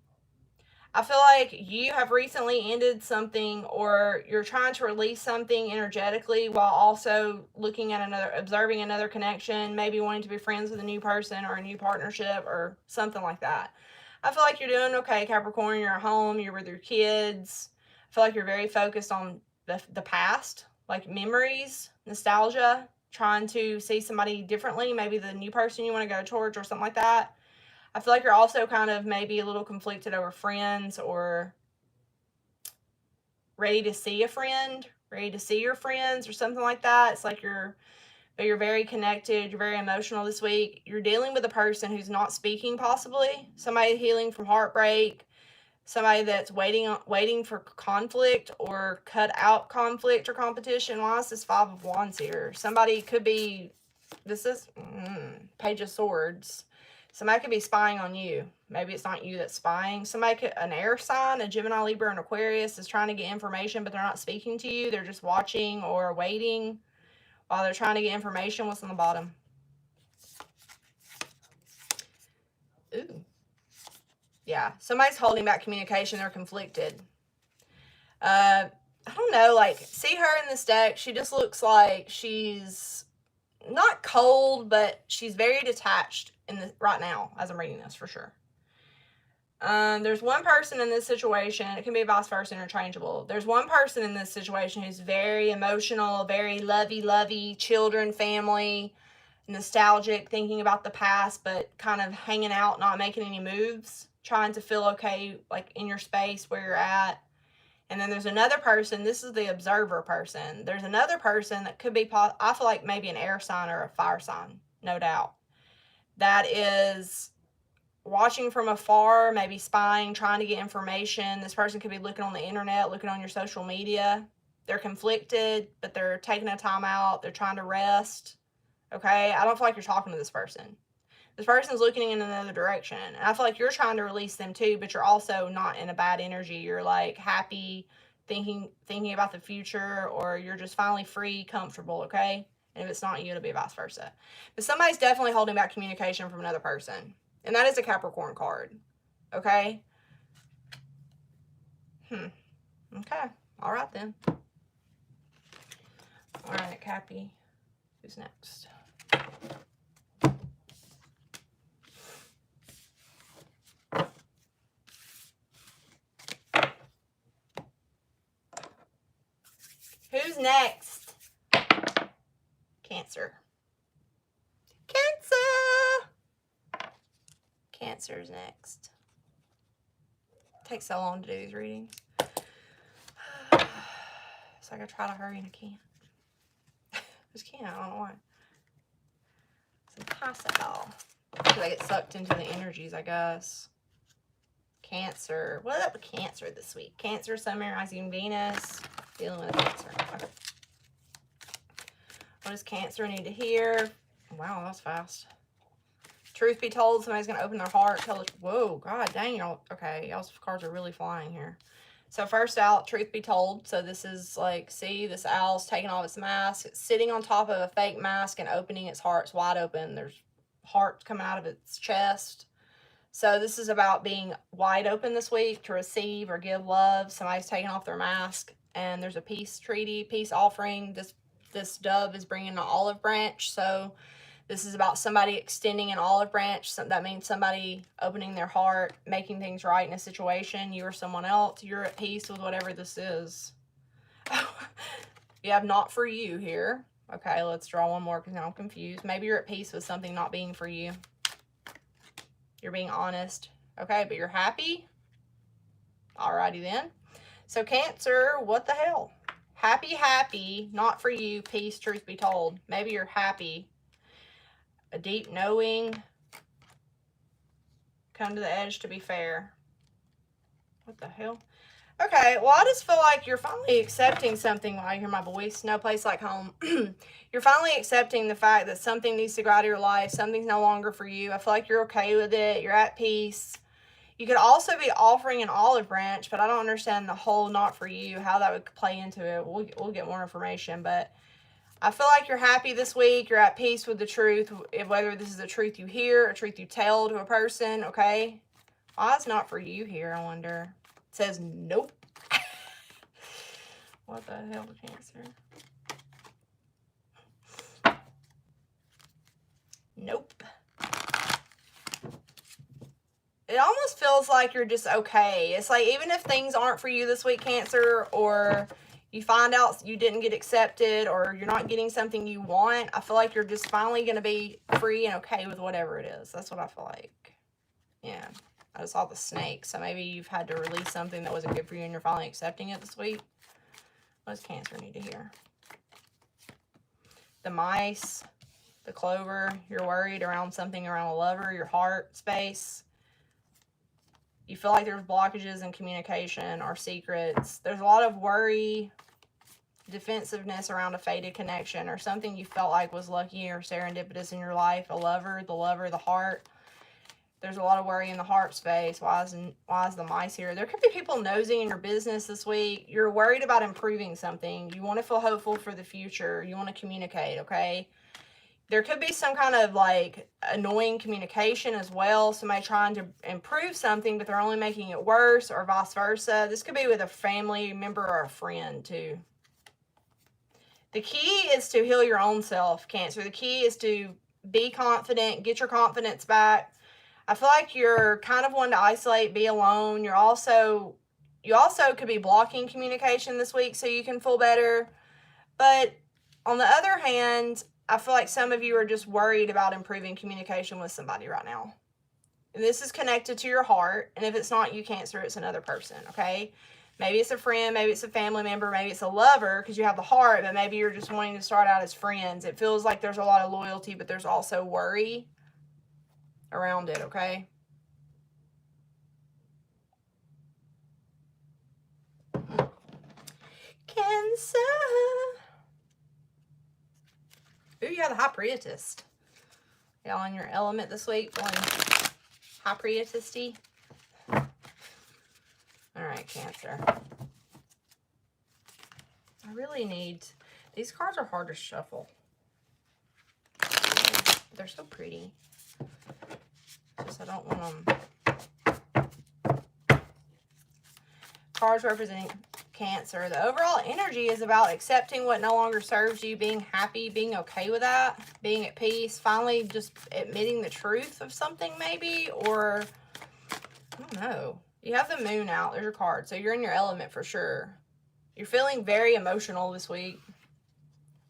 I feel like you have recently ended something, or you're trying to release something energetically while also looking at observing another connection, maybe wanting to be friends with a new person or a new partnership or something like that. I feel like you're doing okay, Capricorn. You're at home. You're with your kids. I feel like you're very focused on the past, like memories, nostalgia, trying to see somebody differently, maybe the new person you want to go towards or something like that. I feel like you're also kind of maybe a little conflicted over friends, or ready to see a friend, ready to see your friends or something like that. It's like you're very connected, you're very emotional this week. You're dealing with a person who's not speaking, possibly. Somebody healing from heartbreak, somebody that's waiting for conflict or cut out conflict or competition. Why is this Five of Wands here? Somebody could be, this is Page of Swords. Somebody could be spying on you. Maybe it's not you that's spying. Somebody could, an air sign, a Gemini, Libra, and Aquarius is trying to get information, but they're not speaking to you. They're just watching or waiting while they're trying to get information. What's on the bottom? Ooh. Yeah, somebody's holding back communication. They're conflicted. I don't know, like, see her in this deck. She just looks like she's not cold, but she's very detached in this right now as I'm reading this, for sure. There's one person in this situation. It can be vice versa, interchangeable. There's one person in this situation who's very emotional, very lovey, children, family, nostalgic, thinking about the past, but kind of hanging out, not making any moves, trying to feel okay, like in your space where you're at. And then there's another person. This is the observer person. There's another person that could be, I feel like maybe an air sign or a fire sign, no doubt, that is watching from afar, maybe spying, trying to get information. This person could be looking on the internet, looking on your social media. They're conflicted, but they're taking a time out. They're trying to rest. Okay? I don't feel like you're talking to this person. This person's looking in another direction. And I feel like you're trying to release them too, but you're also not in a bad energy. You're like happy, thinking about the future, or you're just finally free, comfortable, okay? And if it's not you, it'll be vice versa. But somebody's definitely holding back communication from another person. And that is a Capricorn card. Okay? Okay. All right, then. All right, Cappy. Who's next? Who's next? Cancer. Cancer's next. It takes so long to do these readings. It's like I try to hurry and I can't. I just can't. I don't know why. It's impossible. Because I get sucked into the energies, I guess. Cancer. What up with Cancer this week? Cancer, Sun, Moon, Rising, Venus. Dealing with Cancer. Okay. What does Cancer need to hear? Wow, that was fast. Truth be told, somebody's going to open their heart. Tell it. Whoa, God dang, y'all. Okay, y'all's cards are really flying here. So first out, truth be told. So this is like, see, this owl's taking off its mask. It's sitting on top of a fake mask and opening its heart. It's wide open. There's heart coming out of its chest. So this is about being wide open this week to receive or give love. Somebody's taking off their mask. And there's a peace treaty, peace offering. This dove is bringing an olive branch. So this is about somebody extending an olive branch. So that means somebody opening their heart, making things right in a situation. You or someone else, you're at peace with whatever this is. You have not for you here. Okay, let's draw one more because now I'm confused. Maybe you're at peace with something not being for you. You're being honest. Okay, but you're happy? Alrighty then. So Cancer, what the hell? Happy, not for you. Peace, truth be told. Maybe you're happy. A deep knowing. Come to the edge to be fair. What the hell? Okay, well, I just feel like you're finally accepting something while you hear my voice. No place like home. You're finally accepting the fact that something needs to go out of your life. Something's no longer for you. I feel like you're okay with it. You're at peace. You could also be offering an olive branch, but I don't understand the whole not for you, how that would play into it. We'll get more information, but I feel like you're happy this week. You're at peace with the truth, whether this is a truth you hear, a truth you tell to a person, okay? Why is not for you here, I wonder? It says nope. What the hell, Cancer? Nope. It almost feels like you're just okay. It's like even if things aren't for you this week, Cancer, or you find out you didn't get accepted or you're not getting something you want, I feel like you're just finally going to be free and okay with whatever it is. That's what I feel like. Yeah, I just saw the snake. So maybe you've had to release something that wasn't good for you and you're finally accepting it this week. What does Cancer need to hear? The mice, the clover. You're worried around something around a lover, your heart space. You feel like there's blockages in communication or secrets. There's a lot of worry, defensiveness around a fated connection or something you felt like was lucky or serendipitous in your life. A lover, the heart. There's a lot of worry in the heart space. Why is the mice here? There could be people nosing in your business this week. You're worried about improving something. You want to feel hopeful for the future. You want to communicate, okay? There could be some kind of like annoying communication as well. Somebody trying to improve something, but they're only making it worse, or vice versa. This could be with a family member or a friend too. The key is to heal your own self, Cancer. The key is to be confident, get your confidence back. I feel like you're kind of one to isolate, be alone. You also could be blocking communication this week so you can feel better. But on the other hand, I feel like some of you are just worried about improving communication with somebody right now. And this is connected to your heart. And if it's not you, Cancer, it's another person, okay? Maybe it's a friend, maybe it's a family member, maybe it's a lover because you have the heart, but maybe you're just wanting to start out as friends. It feels like there's a lot of loyalty, but there's also worry around it, okay? Cancer. Ooh, you have the High Priestess. Y'all in your element this week, feeling High Priestess-y. All right, Cancer. I really need... These cards are hard to shuffle. They're so pretty. Just I don't want them. Cards representing Cancer. The overall energy is about accepting what no longer serves you, being happy, being okay with that, being at peace, finally just admitting the truth of something maybe, or I don't know. You have the moon out. There's your card. So you're in your element for sure. You're feeling very emotional this week.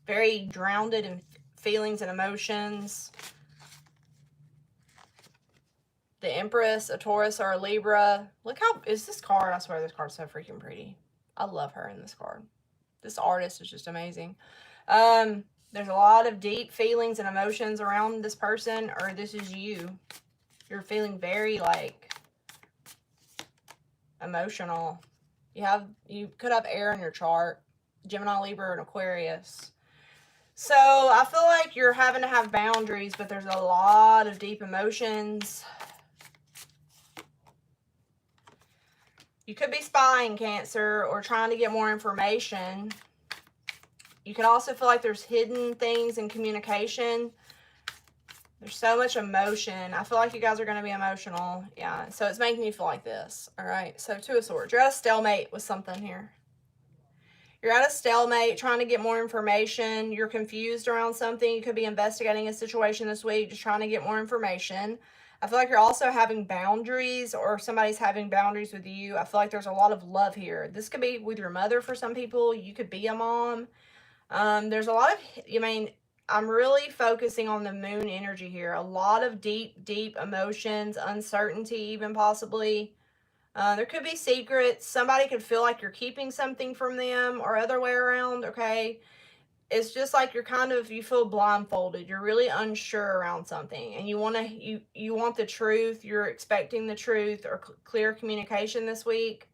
Very drowned in feelings and emotions. The Empress, a Taurus, or a Libra. Look how, is this card, I swear this card's so freaking pretty. I love her in this card. This artist is just amazing. There's a lot of deep feelings and emotions around this person, or this is you. You're feeling very, like, emotional. You could have air in your chart. Gemini, Libra, and Aquarius. So, I feel like you're having to have boundaries, but there's a lot of deep emotions. You could be spying, Cancer, or trying to get more information. You could also feel like there's hidden things in communication. There's so much emotion. I feel like you guys are going to be emotional. Yeah, so it's making you feel like this. All right, so Two of Swords. You're at a stalemate with something here. You're at a stalemate trying to get more information. You're confused around something. You could be investigating a situation this week, just trying to get more information. I feel like you're also having boundaries, or somebody's having boundaries with you. I feel like there's a lot of love here. This could be with your mother for some people. You could be a mom. There's a lot of, I'm really focusing on the moon energy here. A lot of deep, deep emotions, uncertainty even possibly. There could be secrets. Somebody could feel like you're keeping something from them, or other way around, okay? It's just like you're kind of, you feel blindfolded. You're really unsure around something, and you want the truth. You're expecting the truth or clear communication this week.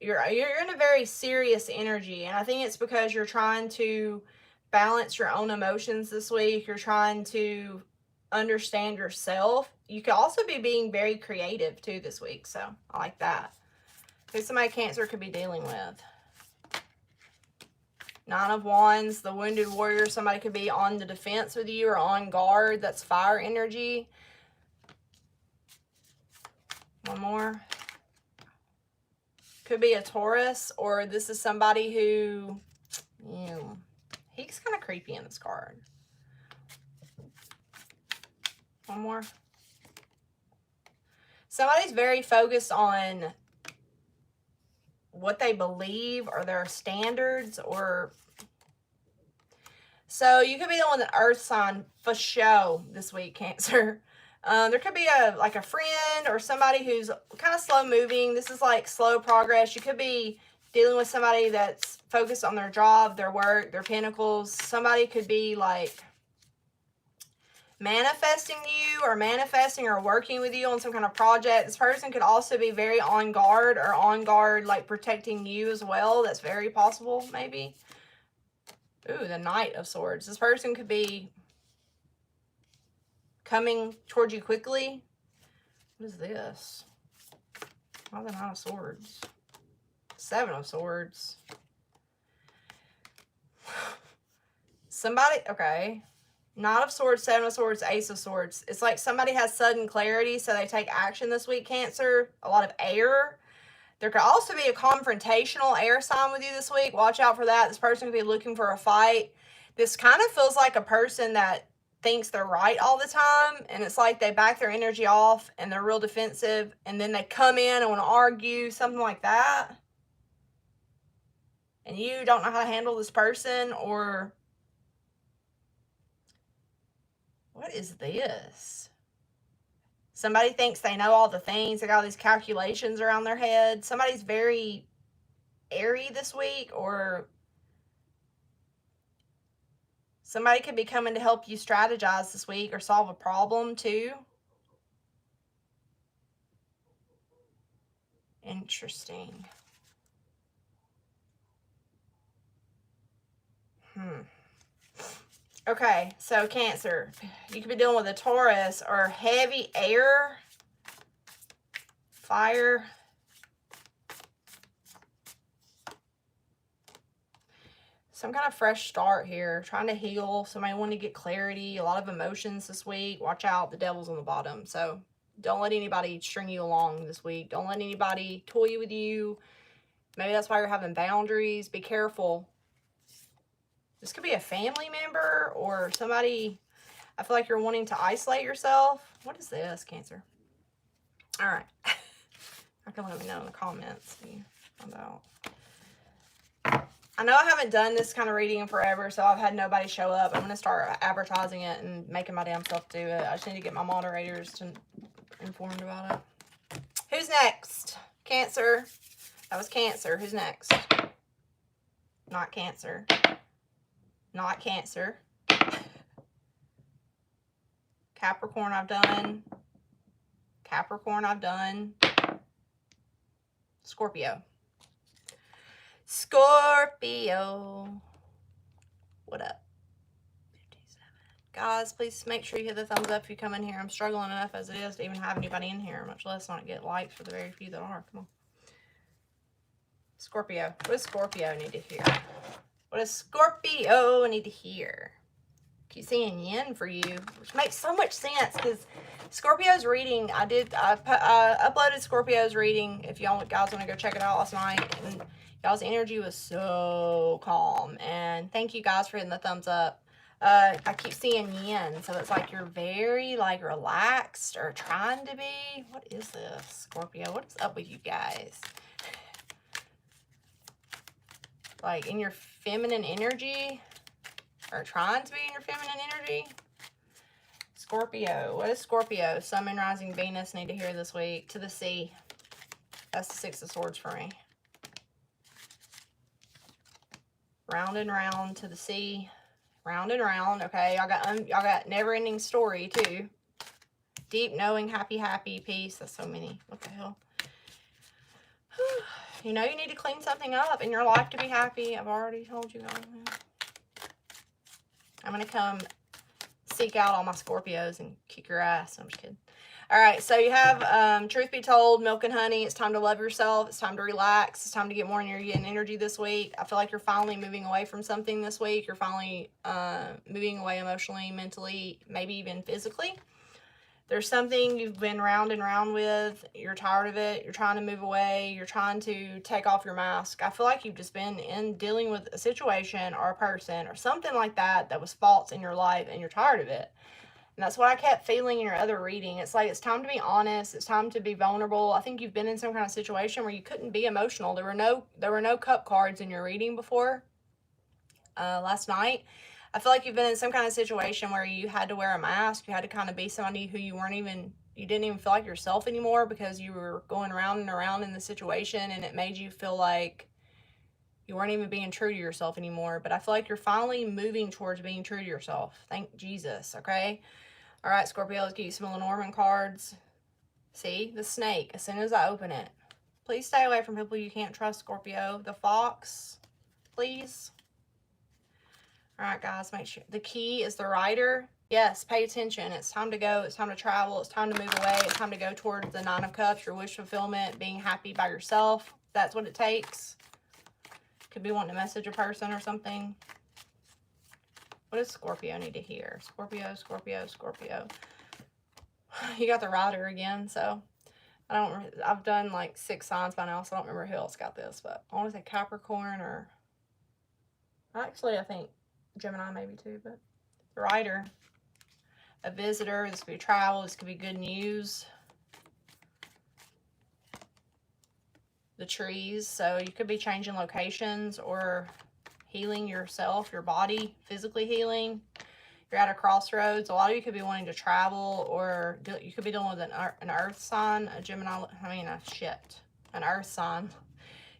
You're in a very serious energy, and I think it's because you're trying to balance your own emotions this week. You're trying to understand yourself. You could also be being very creative too this week, so I like that. Who somebody Cancer could be dealing with. Nine of Wands, the Wounded Warrior. Somebody could be on the defense with you or on guard. That's fire energy. One more. Could be a Taurus, or this is somebody who, he's kind of creepy in this card. One more. Somebody's very focused on what they believe or their standards, or so you could be the one that earth sign for show this week, Cancer. There could be like a friend or somebody who's kind of slow moving. This is like slow progress. You could be dealing with somebody that's focused on their job, their work, their pentacles. Somebody could be like manifesting you or manifesting or working with you on some kind of project. This person could also be very on guard like protecting you as well. That's very possible, maybe. Ooh, the Knight of Swords. This person could be coming towards you quickly. What is this? Why the Knight of Swords? Seven of Swords. Somebody, okay. Knight of Swords, Seven of Swords, Ace of Swords. It's like somebody has sudden clarity, so they take action this week, Cancer. A lot of air. There could also be a confrontational air sign with you this week. Watch out for that. This person could be looking for a fight. This kind of feels like a person that thinks they're right all the time, and it's like they back their energy off and they're real defensive, and then they come in and want to argue, something like that. And you don't know how to handle this person, or what is this? Somebody thinks they know all the things. They got all these calculations around their head. Somebody's very airy this week, or somebody could be coming to help you strategize this week or solve a problem too. Interesting. Okay, so Cancer, you could be dealing with a Taurus or heavy air, fire. Some kind of fresh start here, trying to heal. Somebody wanting to get clarity, a lot of emotions this week. Watch out, the devil's on the bottom. So don't let anybody string you along this week. Don't let anybody toy with you. Maybe that's why you're having boundaries. Be careful. This could be a family member or somebody. I feel like you're wanting to isolate yourself. What is this, Cancer? All right. You can let me know in the comments what you found out. I know I haven't done this kind of reading in forever, so I've had nobody show up. I'm going to start advertising it and making my damn self do it. I just need to get my moderators to informed about it. Who's next? Cancer. That was Cancer. Who's next? Not Cancer. Not Cancer. Capricorn I've done. Capricorn I've done. Scorpio. Scorpio. What up? 57. Guys, please make sure you hit the thumbs up if you come in here. I'm struggling enough as it is to even have anybody in here, much less not get likes for the very few that are. Come on. Scorpio. What does Scorpio need to hear? What does Scorpio need to hear? Keep seeing yin for you, which makes so much sense because Scorpio's reading, I uploaded Scorpio's reading if y'all guys want to go check it out last night, and y'all's energy was so calm, and thank you guys for hitting the thumbs up. I keep seeing yin, so it's like you're very like relaxed or trying to be. What is this, Scorpio? What is up with you guys? Like in your feminine energy, or trying to be in your feminine energy. Scorpio. What does Scorpio, Sun, Moon, Rising, Venus need to hear this week? To the sea. That's the Six of Swords for me. Round and round to the sea. Round and round. Okay, y'all got never-ending story too. Deep knowing, happy, happy, peace. That's so many. What the hell? You know you need to clean something up in your life to be happy. I've already told you guys. I'm going to come seek out all my Scorpios and kick your ass. I'm just kidding. All right, so you have Truth Be Told, Milk and Honey. It's time to love yourself. It's time to relax. It's time to get more in your yin energy this week. I feel like you're finally moving away from something this week. You're finally moving away emotionally, mentally, maybe even physically. There's something you've been round and round with. You're tired of it. You're trying to move away. You're trying to take off your mask. I feel like you've just been dealing with a situation or a person or something like that that was false in your life, and you're tired of it. And that's what I kept feeling in your other reading. It's like it's time to be honest. It's time to be vulnerable. I think you've been in some kind of situation where you couldn't be emotional. There were no cup cards in your reading before last night. I feel like you've been in some kind of situation where you had to wear a mask. You had to kind of be somebody who you didn't even feel like yourself anymore because you were going around and around in the situation, and it made you feel like you weren't even being true to yourself anymore. But I feel like you're finally moving towards being true to yourself. Thank Jesus, okay? All right, Scorpio, let's get you some Lenormand cards. See, the snake, as soon as I open it. Please stay away from people you can't trust, Scorpio. The fox, please. All right, guys, make sure. The key is the rider. Yes, pay attention. It's time to go. It's time to travel. It's time to move away. It's time to go towards the Nine of Cups, your wish fulfillment, being happy by yourself. That's what it takes. Could be wanting to message a person or something. What does Scorpio need to hear? Scorpio, Scorpio, Scorpio. You got the rider again, so I've done like 6 signs by now, so I don't remember who else got this, but I want to say Capricorn or actually I think Gemini maybe too, but the rider, a visitor, this could be travel, this could be good news. The trees, so you could be changing locations or healing yourself, your body, physically healing. You're at a crossroads. A lot of you could be wanting to travel, or you could be dealing with an earth sign, a Gemini, an earth sign.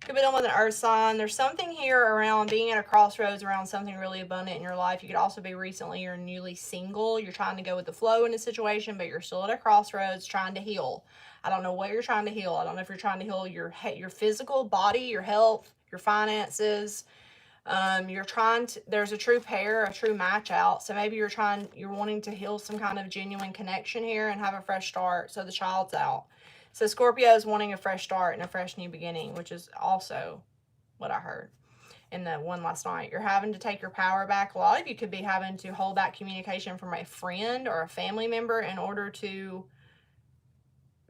Could be dealing with an earth sign. There's something here around being at a crossroads around something really abundant in your life. You could also be recently, you're newly single. You're trying to go with the flow in a situation, but you're still at a crossroads trying to heal. I don't know what you're trying to heal. I don't know if you're trying to heal your physical body, your health, your finances. There's a true pair, a true match out. So maybe you're wanting to heal some kind of genuine connection here and have a fresh start. So the child's out. So Scorpio is wanting a fresh start and a fresh new beginning, which is also what I heard in the one last night. You're having to take your power back. A lot of you could be having to hold back communication from a friend or a family member in order to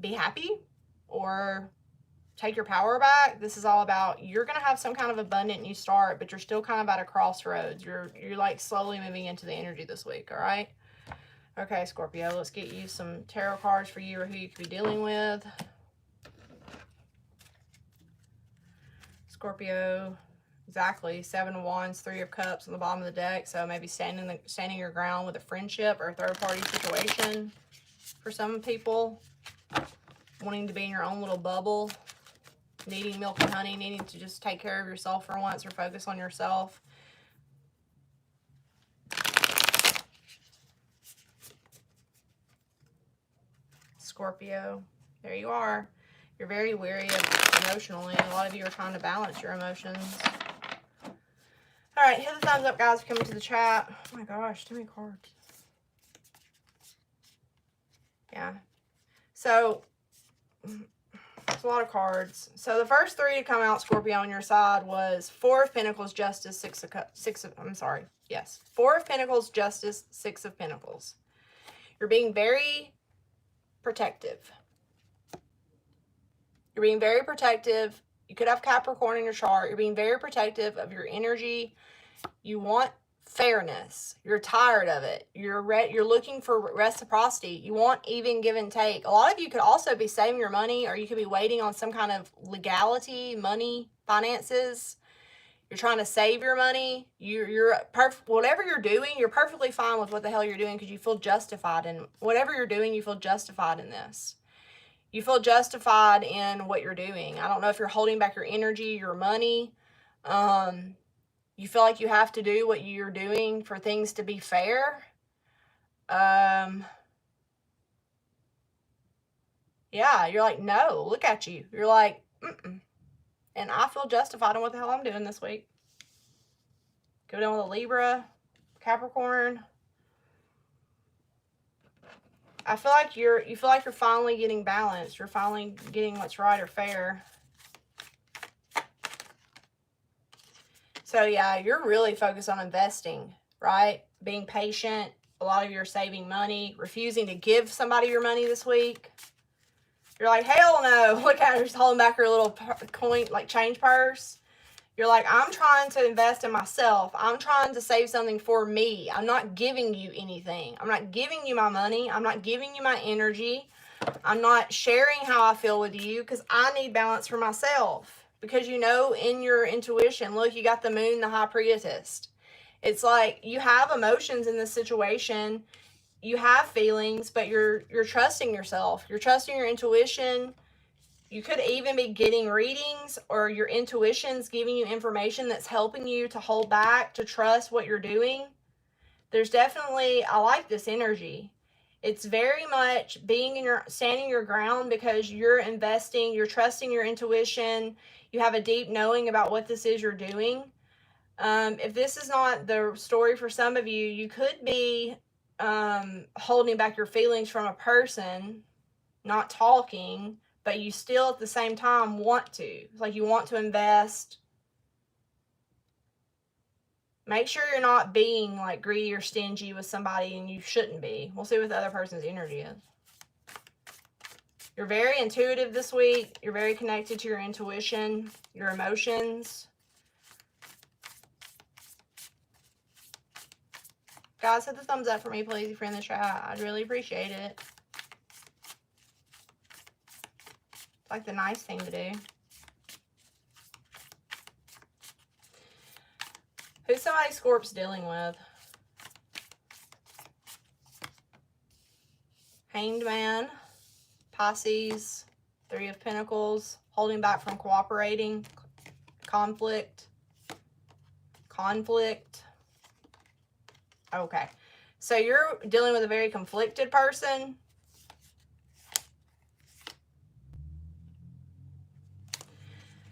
be happy or take your power back. This is all about, you're going to have some kind of abundant new start, but you're still kind of at a crossroads. You're like slowly moving into the energy this week, all right? Okay, Scorpio, let's get you some tarot cards for you or who you could be dealing with. Scorpio, exactly, 7 of Wands, 3 of Cups on the bottom of the deck. So maybe standing your ground with a friendship or a third-party situation for some people. Wanting to be in your own little bubble. Needing milk and honey, needing to just take care of yourself for once or focus on yourself. Scorpio, there you are. You're very weary emotionally. A lot of you are trying to balance your emotions. All right, hit the thumbs up, guys, for coming to the chat. Oh my gosh, too many cards. Yeah. So, it's a lot of cards. So the first 3 to come out, Scorpio, on your side was 4 of Pentacles, Justice, 4 of Pentacles, Justice, 6 of Pentacles. You're being very protective. You're being very protective. You could have Capricorn in your chart. You're being very protective of your energy. You want fairness. You're tired of it. You're looking for reciprocity. You want even give and take. A lot of you could also be saving your money, or you could be waiting on some kind of legality, money, finances. You're trying to save your money. You're perfect. Whatever you're doing, you're perfectly fine with what the hell you're doing because you feel justified in whatever you're doing. You feel justified in this. You feel justified in what you're doing. I don't know if you're holding back your energy, your money. You feel like you have to do what you're doing for things to be fair. Yeah, you're like, no, look at you. You're like, and I feel justified in what the hell I'm doing this week. Go down with a Libra, Capricorn. I feel like you feel like you're finally getting balanced. You're finally getting what's right or fair. So yeah, you're really focused on investing, right? Being patient. A lot of you are saving money, refusing to give somebody your money this week. You're like, hell no. Look at her, just holding back her little coin, like change purse. You're like, I'm trying to invest in myself. I'm trying to save something for me. I'm not giving you anything. I'm not giving you my money. I'm not giving you my energy. I'm not sharing how I feel with you because I need balance for myself. Because you know in your intuition, look, you got the moon, the high priestess. It's like you have emotions in this situation. You have feelings, but you're trusting yourself. You're trusting your intuition. You could even be getting readings, or your intuition's giving you information that's helping you to hold back, to trust what you're doing. There's definitely, I like this energy. It's very much being in your, standing your ground, because you're investing, you're trusting your intuition. You have a deep knowing about what this is you're doing. If this is not the story for some of you, you could be holding back your feelings from a person, not talking, but you still at the same time want to. It's like you want to invest. Make sure you're not being like greedy or stingy with somebody, and you shouldn't be. We'll see what the other person's energy is. You're very intuitive this week. You're very connected to your intuition, your emotions. Guys, hit the thumbs up for me, please, if you're in the chat. I'd really appreciate it. It's like the nice thing to do. Who's somebody Scorp's dealing with? Hanged Man, Pisces, Three of Pentacles, holding back from cooperating, conflict. Okay, so you're dealing with a very conflicted person.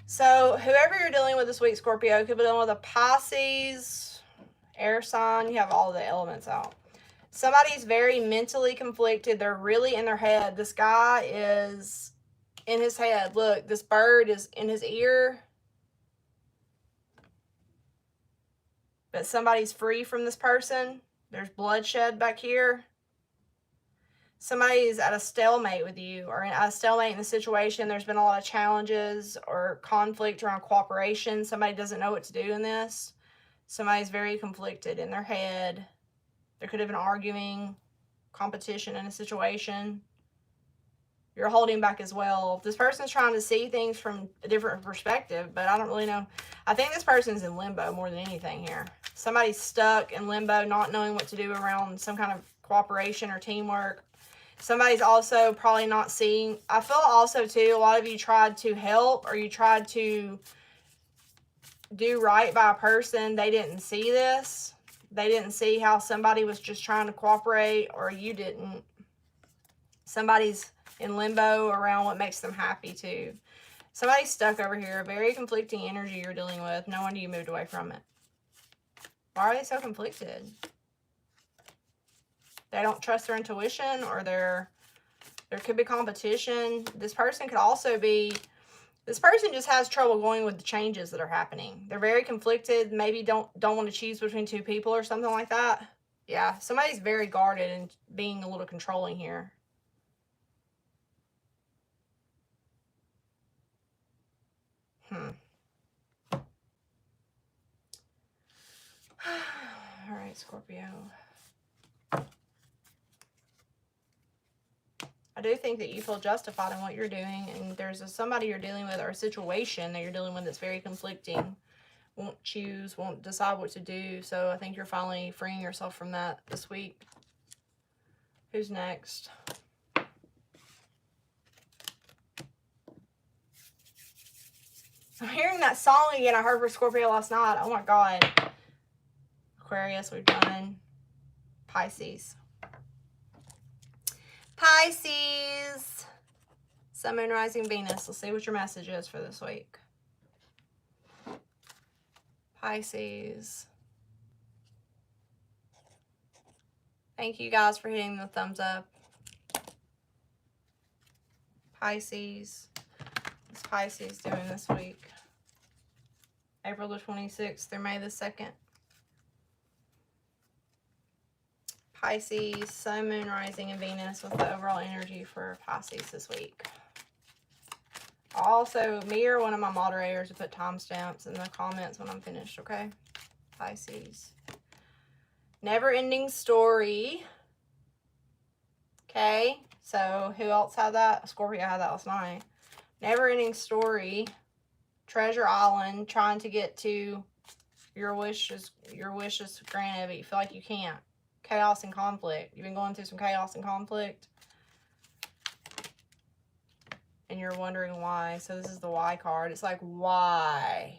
So whoever you're dealing with this week, Scorpio, could be dealing with a Pisces, air sign. You have all the elements out. Somebody's very mentally conflicted. They're really in their head. This guy is in his head. Look, this bird is in his ear. But somebody's free from this person. There's bloodshed back here. Somebody's at a stalemate with you, or at a stalemate in the situation. There's been a lot of challenges or conflict around cooperation. Somebody doesn't know what to do in this. Somebody's very conflicted in their head. There could have been arguing, competition in a situation. You're holding back as well. This person's trying to see things from a different perspective, but I don't really know. I think this person's in limbo more than anything here. Somebody's stuck in limbo, not knowing what to do around some kind of cooperation or teamwork. Somebody's also probably not seeing. I feel also, too, a lot of you tried to help, or you tried to do right by a person. They didn't see this. They didn't see how somebody was just trying to cooperate, or you didn't. Somebody's in limbo around what makes them happy, too. Somebody's stuck over here. A very conflicting energy you're dealing with. No wonder you moved away from it. Why are they so conflicted? They don't trust their intuition, or there could be competition. This person could also be, this person just has trouble going with the changes that are happening. They're very conflicted. Maybe don't want to choose between two people or something like that. Yeah, somebody's very guarded and being a little controlling here. All right, Scorpio. I do think that you feel justified in what you're doing, and there's somebody you're dealing with, or a situation that you're dealing with that's very conflicting. Won't choose, won't decide what to do. So I think you're finally freeing yourself from that this week. Who's next? I'm hearing that song again I heard for Scorpio last night. Oh my God. Aquarius, we've done. Pisces. Pisces. Sun, Moon, Rising, Venus. Let's see what your message is for this week. Pisces. Thank you guys for hitting the thumbs up. Pisces. What's Pisces doing this week? April the 26th through May the 2nd. Pisces, Sun, Moon, Rising, and Venus with the overall energy for Pisces this week. Also, me or one of my moderators to put timestamps in the comments when I'm finished, okay? Pisces. Never-ending story. Okay, so who else had that? Scorpio had that last night. Never-ending story. Treasure Island, trying to get to Your wish is granted, but you feel like you can't. Chaos and conflict. You've been going through some chaos and conflict. And you're wondering why. So this is the why card. It's like, why?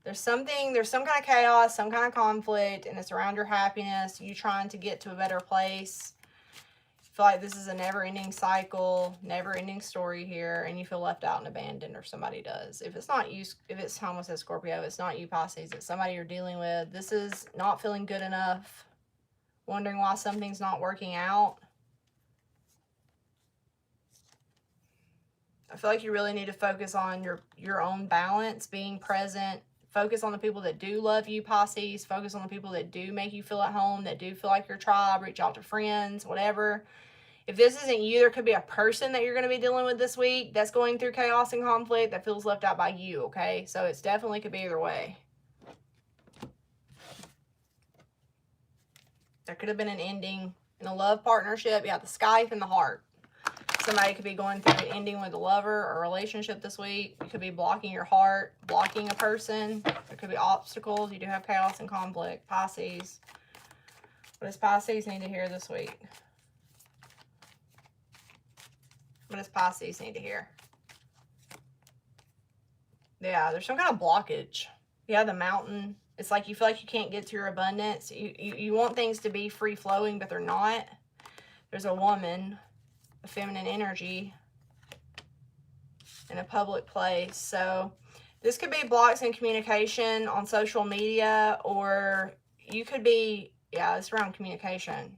There's some kind of chaos, some kind of conflict, and it's around your happiness, you trying to get to a better place. You feel like this is a never-ending cycle, never-ending story here, and you feel left out and abandoned, or somebody does. If it's not you, if it's almost says Scorpio, it's not you, Pisces, it's somebody you're dealing with. This is not feeling good enough, wondering why something's not working out. I feel like you really need to focus on your own balance, being present. Focus on the people that do love you, Pisces. Focus on the people that do make you feel at home, that do feel like your tribe. Reach out to friends, whatever. If this isn't you, there could be a person that you're going to be dealing with this week that's going through chaos and conflict that feels left out by you, okay? So it's definitely could be either way. There could have been an ending in a love partnership. You have the Scythe and the Heart. Somebody could be going through an ending with a lover or a relationship this week. You could be blocking your heart, blocking a person. There could be obstacles. You do have chaos and conflict. Pisces. What does Pisces need to hear this week? What does Pisces need to hear? Yeah, there's some kind of blockage. Yeah, the mountain. It's like you feel like you can't get to your abundance. You want things to be free-flowing, but they're not. There's a woman, a feminine energy, in a public place. So this could be blocks in communication on social media, or you could be, yeah, it's around communication.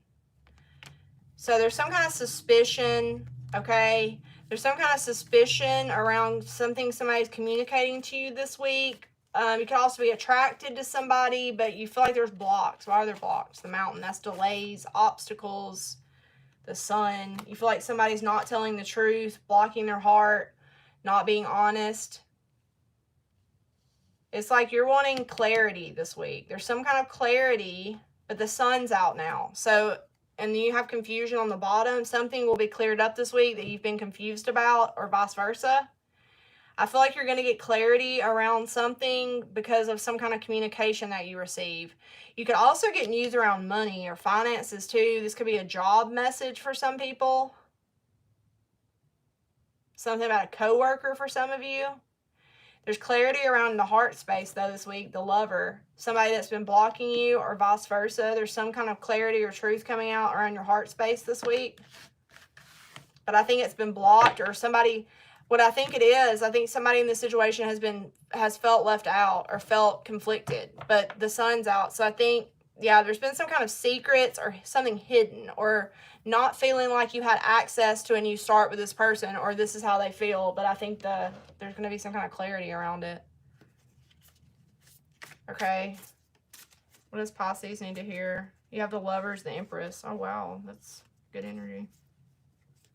So there's some kind of suspicion, okay? There's some kind of suspicion around something somebody's communicating to you this week. You could also be attracted to somebody, but you feel like there's blocks. Why are there blocks? The mountain, that's delays, obstacles. The sun, you feel like somebody's not telling the truth, blocking their heart, not being honest. It's like you're wanting clarity this week. There's some kind of clarity, but the sun's out now. So, and then you have confusion on the bottom. Something will be cleared up this week that you've been confused about, or vice versa. I feel like you're going to get clarity around something because of some kind of communication that you receive. You could also get news around money or finances too. This could be a job message for some people. Something about a coworker for some of you. There's clarity around the heart space though this week, the lover. Somebody that's been blocking you or vice versa. There's some kind of clarity or truth coming out around your heart space this week. But I think it's been blocked, or somebody... What I think it is, I think somebody in this situation has felt left out or felt conflicted, but the sun's out. So I think, yeah, there's been some kind of secrets or something hidden, or not feeling like you had access to a new start with this person, or this is how they feel. But I think there's going to be some kind of clarity around it. Okay. What does Pisces need to hear? You have the Lovers, the Empress. Oh, wow. That's good energy.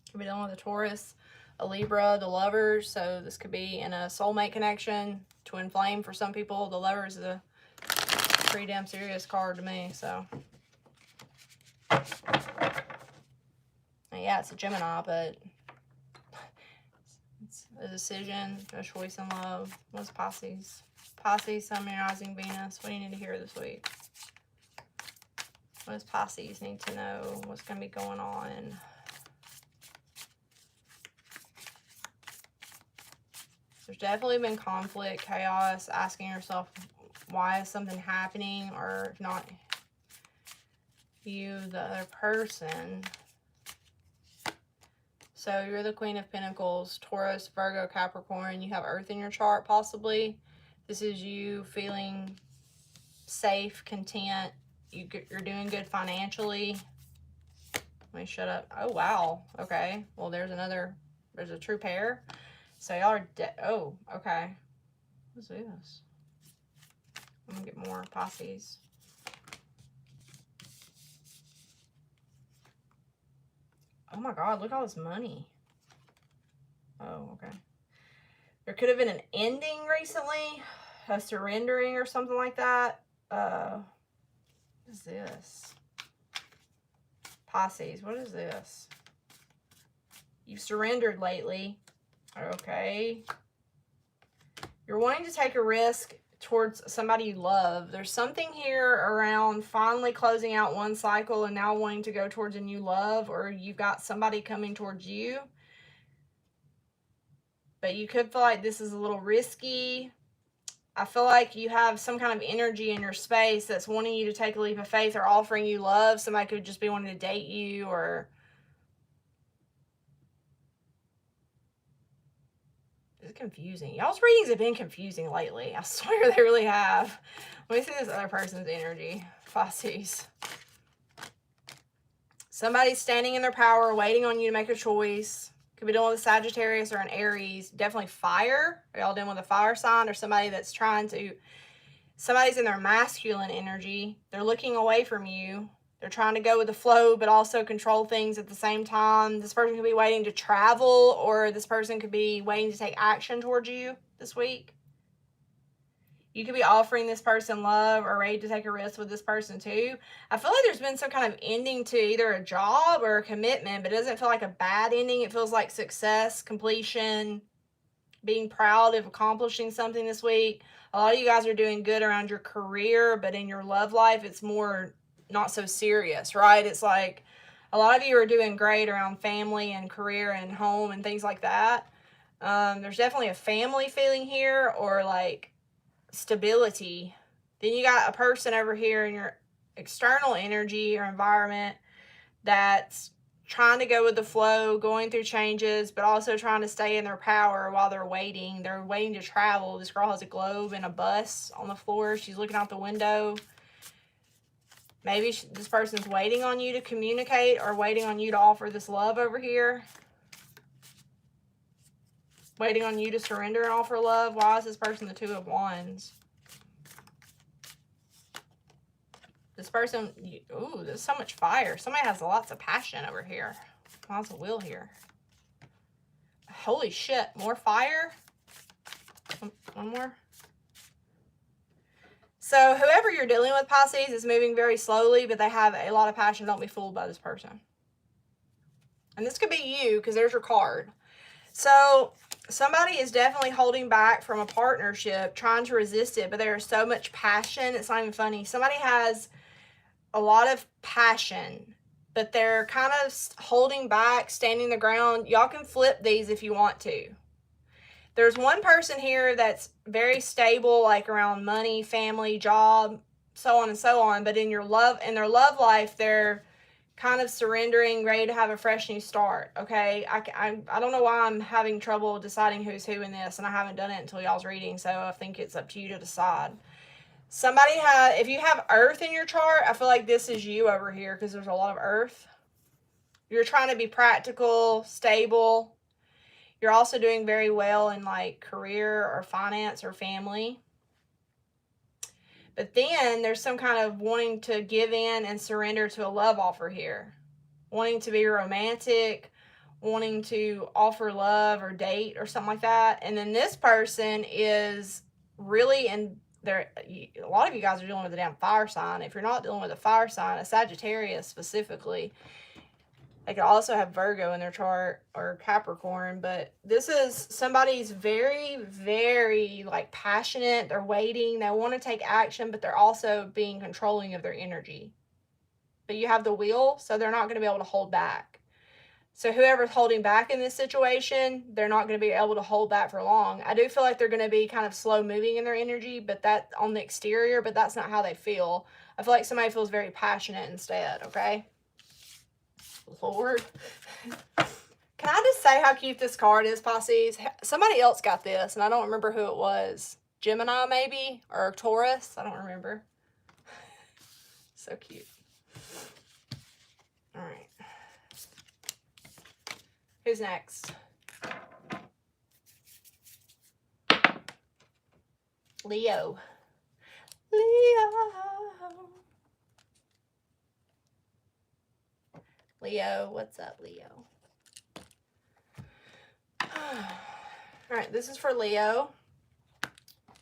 Could be dealing with a Taurus, a Libra, the Lovers. So this could be in a soulmate connection, twin flame for some people. The Lovers is a pretty damn serious card to me. So yeah, it's a Gemini, but it's a decision, a choice in love. What's Pisces? Pisces, Sun, Moon, Rising, Venus. What do you need to hear this week? What does Pisces need to know? What's going to be going on? There's definitely been conflict, chaos, asking yourself, why is something happening? Or if not you, the other person. So you're the Queen of Pentacles, Taurus, Virgo, Capricorn. You have Earth in your chart, possibly. This is you feeling safe, content. You're doing good financially. Let me shut up. Oh, wow. Okay. Well, there's a true pair. So y'all are oh, okay. What's this? I'm gonna get more Pisces. Oh my God, look at all this money. Oh, okay. There could have been an ending recently, a surrendering or something like that. What is this? Pisces, what is this? You've surrendered lately. Okay. You're wanting to take a risk towards somebody you love. There's something here around finally closing out one cycle and now wanting to go towards a new love, or you've got somebody coming towards you. But you could feel like this is a little risky. I feel like you have some kind of energy in your space that's wanting you to take a leap of faith or offering you love. Somebody could just be wanting to date you, or it's confusing. Y'all's readings have been confusing lately. I swear they really have. Let me see this other person's energy. Pisces. Somebody's standing in their power, waiting on you to make a choice. Could be dealing with a Sagittarius or an Aries. Definitely fire. Are y'all dealing with a fire sign, or somebody that's trying to... Somebody's in their masculine energy. They're looking away from you. They're trying to go with the flow, but also control things at the same time. This person could be waiting to travel, or this person could be waiting to take action towards you this week. You could be offering this person love or ready to take a risk with this person too. I feel like there's been some kind of ending to either a job or a commitment, but it doesn't feel like a bad ending. It feels like success, completion, being proud of accomplishing something this week. A lot of you guys are doing good around your career, but in your love life, it's more not so serious, right? It's like a lot of you are doing great around family and career and home and things like that. There's definitely a family feeling here, or like stability. Then you got a person over here in your external energy or environment that's trying to go with the flow, going through changes, but also trying to stay in their power while they're waiting. They're waiting to travel. This girl has a globe and a bus on the floor. She's looking out the window. Maybe this person's waiting on you to communicate, or waiting on you to offer this love over here. Waiting on you to surrender and offer love. Why is this person the Two of Wands? This person, ooh, there's so much fire. Somebody has lots of passion over here. Lots of will here. Holy shit, more fire? One more. So whoever you're dealing with, Pisces, is moving very slowly, but they have a lot of passion. Don't be fooled by this person. And this could be you, because there's your card. So somebody is definitely holding back from a partnership, trying to resist it, but there's so much passion, it's not even funny. Somebody has a lot of passion, but they're kind of holding back, standing the ground. Y'all can flip these if you want to. There's one person here that's very stable, like around money, family, job, so on and so on. But in their love life, they're kind of surrendering, ready to have a fresh new start. Okay, I don't know why I'm having trouble deciding who's who in this, and I haven't done it until y'all's reading, so I think it's up to you to decide. Somebody has, if you have Earth in your chart, I feel like this is you over here, because there's a lot of Earth. You're trying to be practical, stable. You're also doing very well in like career or finance or family. But then there's some kind of wanting to give in and surrender to a love offer here. Wanting to be romantic, wanting to offer love or date or something like that. And then this person is really in there. A lot of you guys are dealing with a damn fire sign. If you're not dealing with a fire sign, a Sagittarius specifically, they could also have Virgo in their chart or Capricorn, but this is somebody's very, very like passionate. They're waiting. They want to take action, but they're also being controlling of their energy. But you have the wheel, so they're not going to be able to hold back. So whoever's holding back in this situation, they're not going to be able to hold back for long. I do feel like they're going to be kind of slow moving in their energy, but that on the exterior, but that's not how they feel. I feel like somebody feels very passionate instead, okay? Lord. Can I just say how cute this card is, Pisces? Somebody else got this, and I don't remember who it was. Gemini, maybe? Or Taurus? I don't remember. So cute. All right. Who's next? Leo. Leo, what's up, Leo? All right, this is for Leo.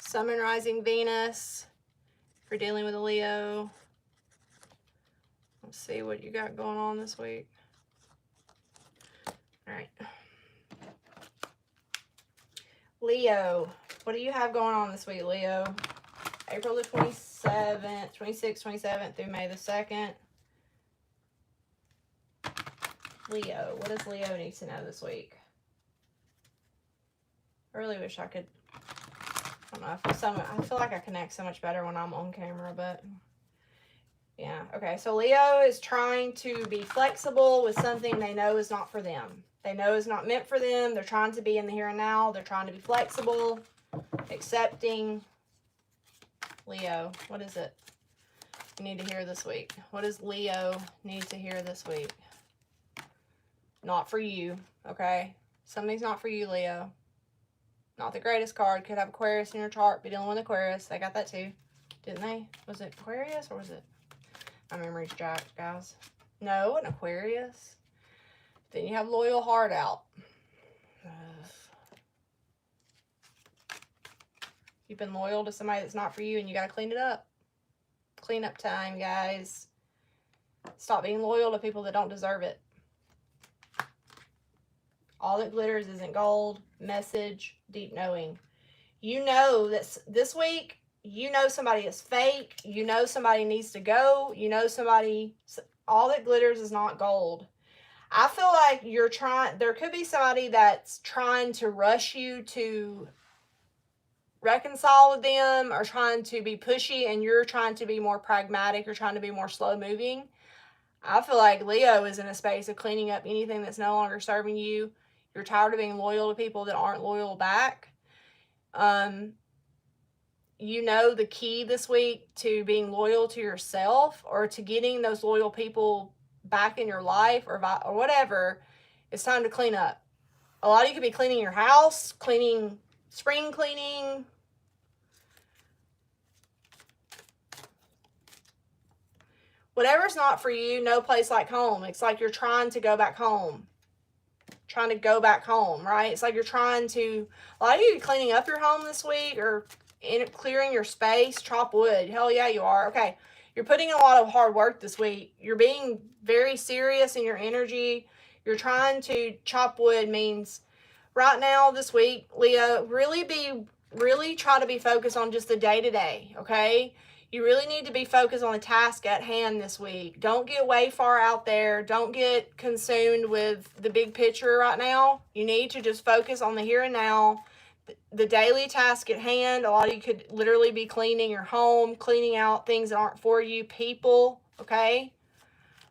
Sun, Moon, Rising, Venus. If you're dealing with a Leo. Let's see what you got going on this week. All right. Leo, what do you have going on this week, Leo? April the 27th, 26th, 27th through May the 2nd. Leo. What does Leo need to know this week? I really wish I could. I don't know. I feel like I connect so much better when I'm on camera, but yeah. Okay, so Leo is trying to be flexible with something they know is not for them. They know is not meant for them. They're trying to be in the here and now. They're trying to be flexible, accepting. Leo, what is it you need to hear this week? What does Leo need to hear this week? Not for you, okay? Something's not for you, Leo. Not the greatest card. Could have Aquarius in your chart. Be dealing with Aquarius. They got that too, didn't they? Was it Aquarius or was it? My memory's jacked, guys. No, an Aquarius. Then you have loyal heart out. You've been loyal to somebody that's not for you, and you got to clean it up. Clean up time, guys. Stop being loyal to people that don't deserve it. All that glitters isn't gold. Message, deep knowing. You know that this week, you know somebody is fake. You know somebody needs to go. You know somebody, all that glitters is not gold. I feel like you're trying, there could be somebody that's trying to rush you to reconcile with them or trying to be pushy, and you're trying to be more pragmatic. You're trying to be more slow moving. I feel like Leo is in a space of cleaning up anything that's no longer serving you. You're tired of being loyal to people that aren't loyal back. You know the key this week to being loyal to yourself or to getting those loyal people back in your life or whatever. It's time to clean up. A lot of you could be cleaning your house, cleaning, spring cleaning. Whatever's not for you, no place like home. It's like you're trying to go back home. Trying to go back home, right? It's like you're trying to, a lot of you are cleaning up your home this week or clearing your space. Chop wood. Hell yeah, you are. Okay. You're putting in a lot of hard work this week. You're being very serious in your energy. You're trying to chop wood means right now this week, Leo, really try to be focused on just the day-to-day, okay? You really need to be focused on the task at hand this week. Don't get way far out there. Don't get consumed with the big picture right now. You need to just focus on the here and now, the daily task at hand. A lot of you could literally be cleaning your home, cleaning out things that aren't for you, people, okay?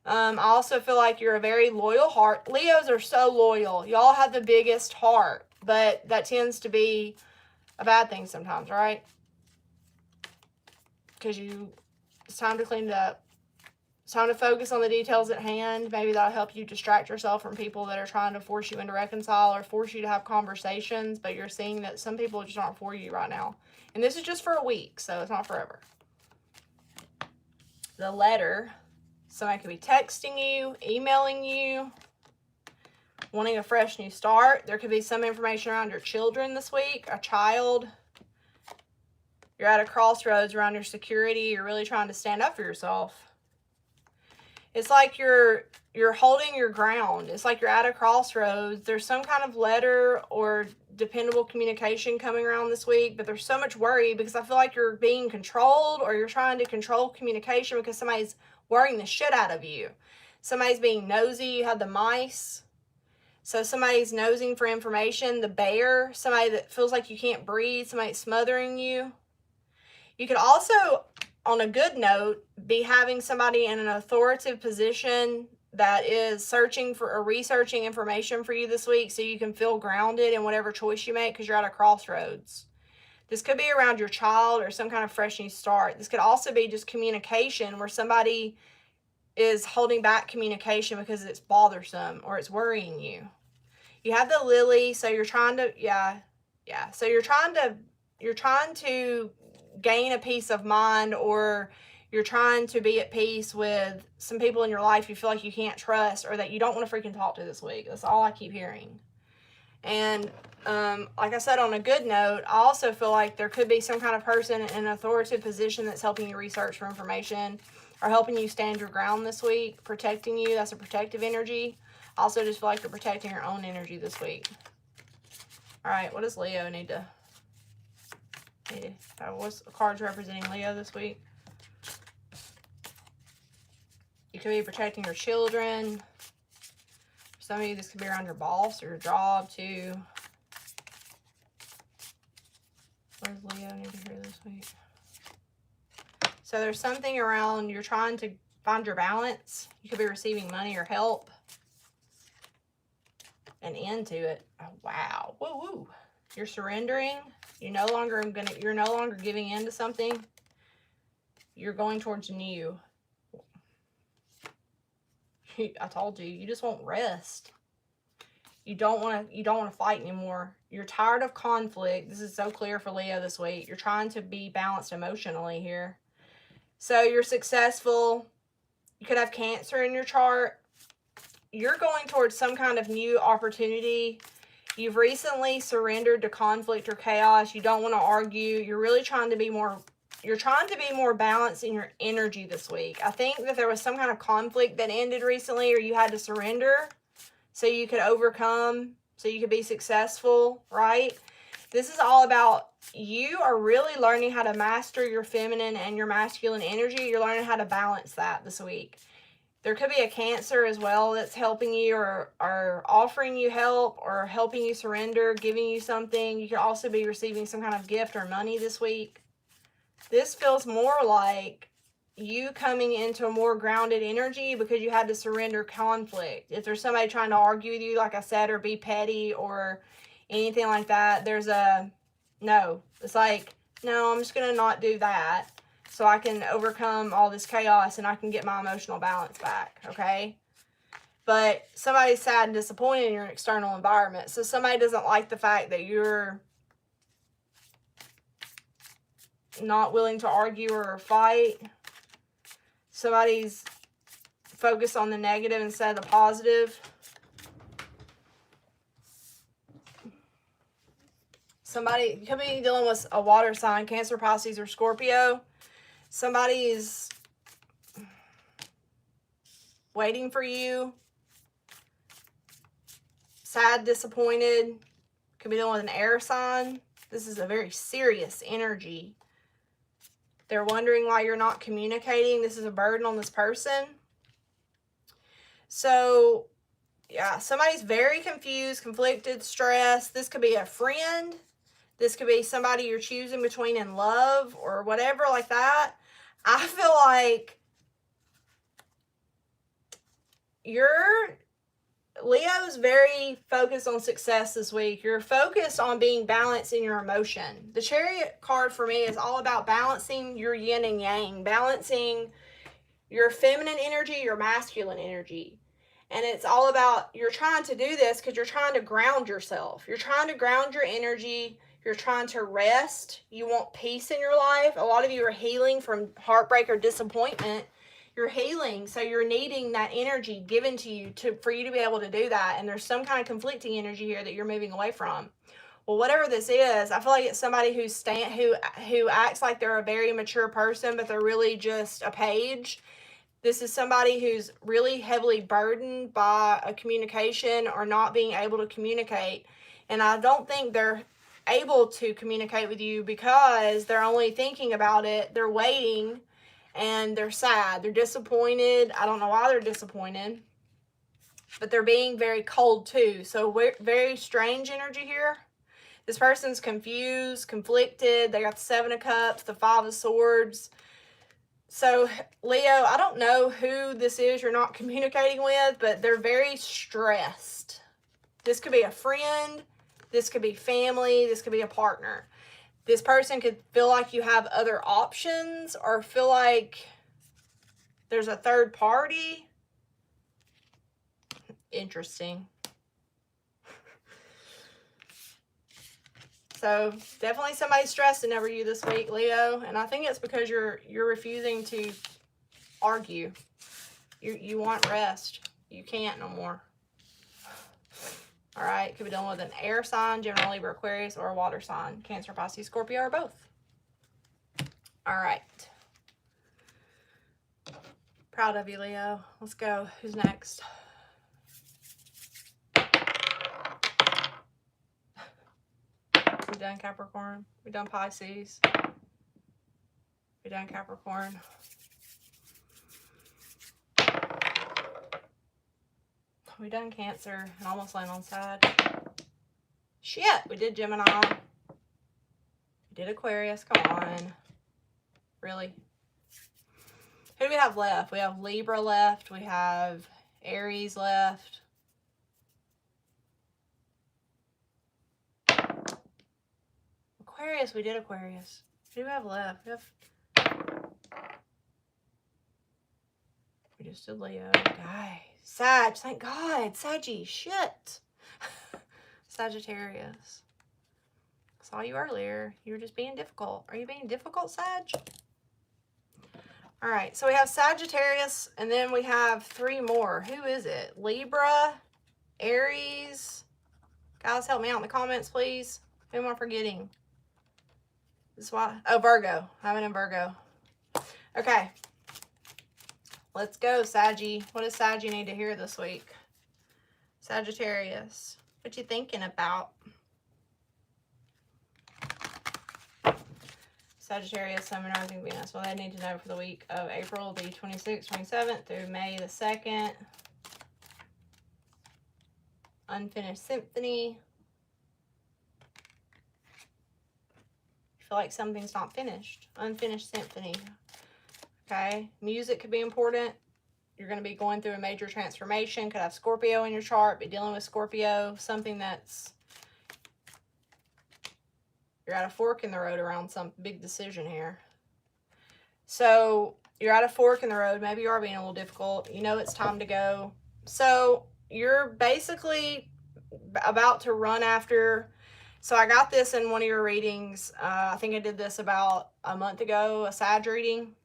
I also feel like you're a very loyal heart. Leos are so loyal. Y'all have the biggest heart, but that tends to be a bad thing sometimes, right? Because it's time to clean it up. It's time to focus on the details at hand. Maybe that'll help you distract yourself from people that are trying to force you into reconcile or force you to have conversations, but you're seeing that some people just aren't for you right now. And this is just for a week, so it's not forever. The letter, somebody could be texting you, emailing you, wanting a fresh new start. There could be some information around your children this week, a child. You're at a crossroads around your security. You're really trying to stand up for yourself. It's like you're holding your ground. It's like you're at a crossroads. There's some kind of letter or dependable communication coming around this week, but there's so much worry because I feel like you're being controlled or you're trying to control communication because somebody's worrying the shit out of you. Somebody's being nosy. You have the mice. So somebody's nosing for information. The bear, somebody that feels like you can't breathe. Somebody smothering you. You could also, on a good note, be having somebody in an authoritative position that is searching for or researching information for you this week so you can feel grounded in whatever choice you make because you're at a crossroads. This could be around your child or some kind of fresh new start. This could also be just communication where somebody is holding back communication because it's bothersome or it's worrying you. You have the lily, so you're trying to, so you're trying to gain a peace of mind, or you're trying to be at peace with some people in your life you feel like you can't trust or that you don't want to freaking talk to this week. That's all I keep hearing. And like I said, on a good note, I also feel like there could be some kind of person in an authoritative position that's helping you research for information or helping you stand your ground this week, protecting you. That's a protective energy. I also just feel like you're protecting your own energy this week. All right, what does Leo need to What's cards representing Leo this week? You could be protecting your children. For some of you, this could be around your boss or your job, too. What does Leo need to hear this week? So there's something around you're trying to find your balance. You could be receiving money or help. An end to it. Oh, wow. Woo woo. You're surrendering. You're no longer giving in to something. You're going towards new. I told you, you just want rest. You don't want to fight anymore. You're tired of conflict. This is so clear for Leo this week. You're trying to be balanced emotionally here. So you're successful. You could have Cancer in your chart. You're going towards some kind of new opportunity. You've recently surrendered to conflict or chaos. You don't want to argue. You're really trying to be more balanced in your energy this week. I think that there was some kind of conflict that ended recently, or you had to surrender so you could overcome, so you could be successful, right? This is all about you are really learning how to master your feminine and your masculine energy. You're learning how to balance that this week. There could be a Cancer as well that's helping you or offering you help or helping you surrender, giving you something. You could also be receiving some kind of gift or money this week. This feels more like you coming into a more grounded energy because you had to surrender conflict. If there's somebody trying to argue with you, like I said, or be petty or anything like that, there's a no. It's like, no, I'm just going to not do that so I can overcome all this chaos and I can get my emotional balance back, okay? But somebody's sad and disappointed in your external environment. So somebody doesn't like the fact that you're not willing to argue or fight. Somebody's focused on the negative instead of the positive. Somebody could be dealing with a water sign, Cancer, Pisces, or Scorpio. Somebody's waiting for you. Sad, disappointed. Could be dealing with an air sign. This is a very serious energy. They're wondering why you're not communicating. This is a burden on this person. So, yeah, somebody's very confused, conflicted, stressed. This could be a friend. This could be somebody you're choosing between in love or whatever like that. I feel like Leo's very focused on success this week. You're focused on being balanced in your emotion. The Chariot card for me is all about balancing your yin and yang, balancing your feminine energy, your masculine energy. And it's all about, you're trying to do this because you're trying to ground yourself. You're trying to ground your energy. You're trying to rest. You want peace in your life. A lot of you are healing from heartbreak or disappointment. You're healing, so you're needing that energy given to you for you to be able to do that. And there's some kind of conflicting energy here that you're moving away from. Well, whatever this is, I feel like it's somebody who acts like they're a very mature person, but they're really just a page. This is somebody who's really heavily burdened by a communication or not being able to communicate. And I don't think they're able to communicate with you because they're only thinking about it. They're waiting and they're sad. They're disappointed. I don't know why they're disappointed, but they're being very cold too. So very strange energy here. This person's confused, conflicted. They got the 7 of Cups, the 5 of Swords. So, Leo, I don't know who this is you're not communicating with, but they're very stressed. This could be a friend. This could be family. This could be a partner. This person could feel like you have other options or feel like there's a third party. Interesting. So definitely somebody's stressing over you this week, Leo. And I think it's because you're refusing to argue. You want rest. You can't no more. All right. Could be dealing with an air sign, Gemini, Libra, Aquarius, or a water sign, Cancer, Pisces, Scorpio, or both. All right. Proud of you, Leo. Let's go. Who's next? I'm done Capricorn? We done Pisces? We done Capricorn? We done Cancer and almost land on Sag. Shit, we did Gemini. We did Aquarius. Come on. Really? Who do we have left? We have Libra left. We have Aries left. Aquarius, we did Aquarius. Who do we have left? We just did Leo. Guys. Sag, thank God. Saggy, shit. Sagittarius. Saw you earlier. You were just being difficult. Are you being difficult, Sag? All right, so we have Sagittarius, and then we have 3 more. Who is it? Libra, Aries. Guys, help me out in the comments, please. Who am I forgetting? This is why. Oh, Virgo. I'm in Virgo. Okay. Let's go, Saggy. What does Saggy need to hear this week? Sagittarius. What you thinking about? Sagittarius, Sun, and Rising, Venus. Well, they need to know for the week of April the 26th, 27th through May the 2nd. Unfinished Symphony. I feel like something's not finished. Unfinished Symphony. Okay. Music could be important. You're going to be going through a major transformation. Could have Scorpio in your chart. Be dealing with Scorpio. Something that's... You're at a fork in the road around some big decision here. So, you're at a fork in the road. Maybe you are being a little difficult. You know it's time to go. So, you're basically about to run after... So, I got this in one of your readings. I think I did this about a month ago, a Sag reading.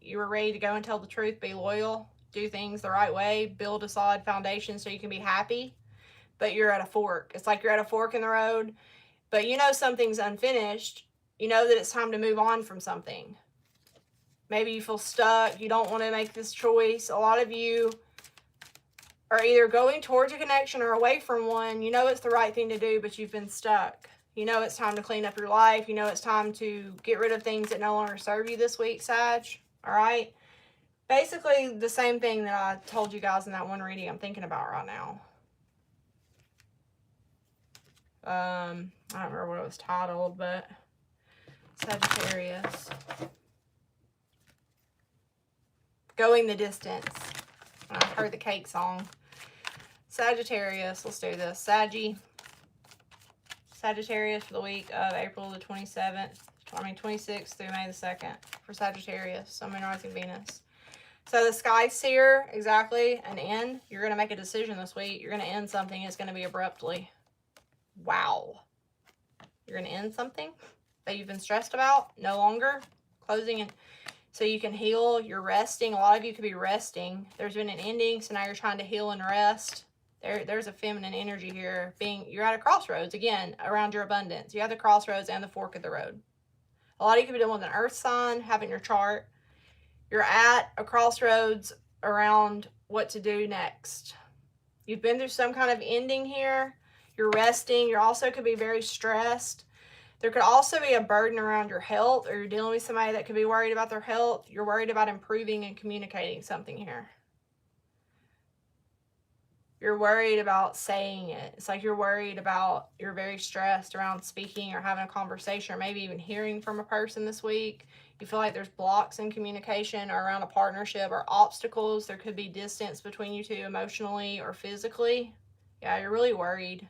You were ready to go and tell the truth, be loyal, do things the right way, build a solid foundation so you can be happy. But you're at a fork. It's like you're at a fork in the road. But you know something's unfinished. You know that it's time to move on from something. Maybe you feel stuck. You don't want to make this choice. A lot of you are either going towards a connection or away from one. You know it's the right thing to do, but you've been stuck. You know it's time to clean up your life. You know it's time to get rid of things that no longer serve you this week, Sag. All right? Basically the same thing that I told you guys in that one reading I'm thinking about right now. I don't remember what it was titled, but Sagittarius. Going the distance. I heard the cake song. Sagittarius. Let's do this. Sagittarius for the week of April the 26th through May the 2nd for Sagittarius. Sun, Moon, Rising, Venus. So the Sky Seer, exactly, an end. You're going to make a decision this week. You're going to end something. It's going to be abruptly. Wow. You're going to end something that you've been stressed about. No longer. Closing and so you can heal. You're resting. A lot of you could be resting. There's been an ending, so now you're trying to heal and rest. There's a feminine energy here. You're at a crossroads, again, around your abundance. You're at the crossroads and the fork of the road. A lot of you could be dealing with an earth sign, having your chart. You're at a crossroads around what to do next. You've been through some kind of ending here. You're resting. You also could be very stressed. There could also be a burden around your health, or you're dealing with somebody that could be worried about their health. You're worried about improving and communicating something here. You're worried about saying it. It's like you're very stressed around speaking or having a conversation, or maybe even hearing from a person this week. You feel like there's blocks in communication or around a partnership or obstacles. There could be distance between you two emotionally or physically. Yeah, you're really worried.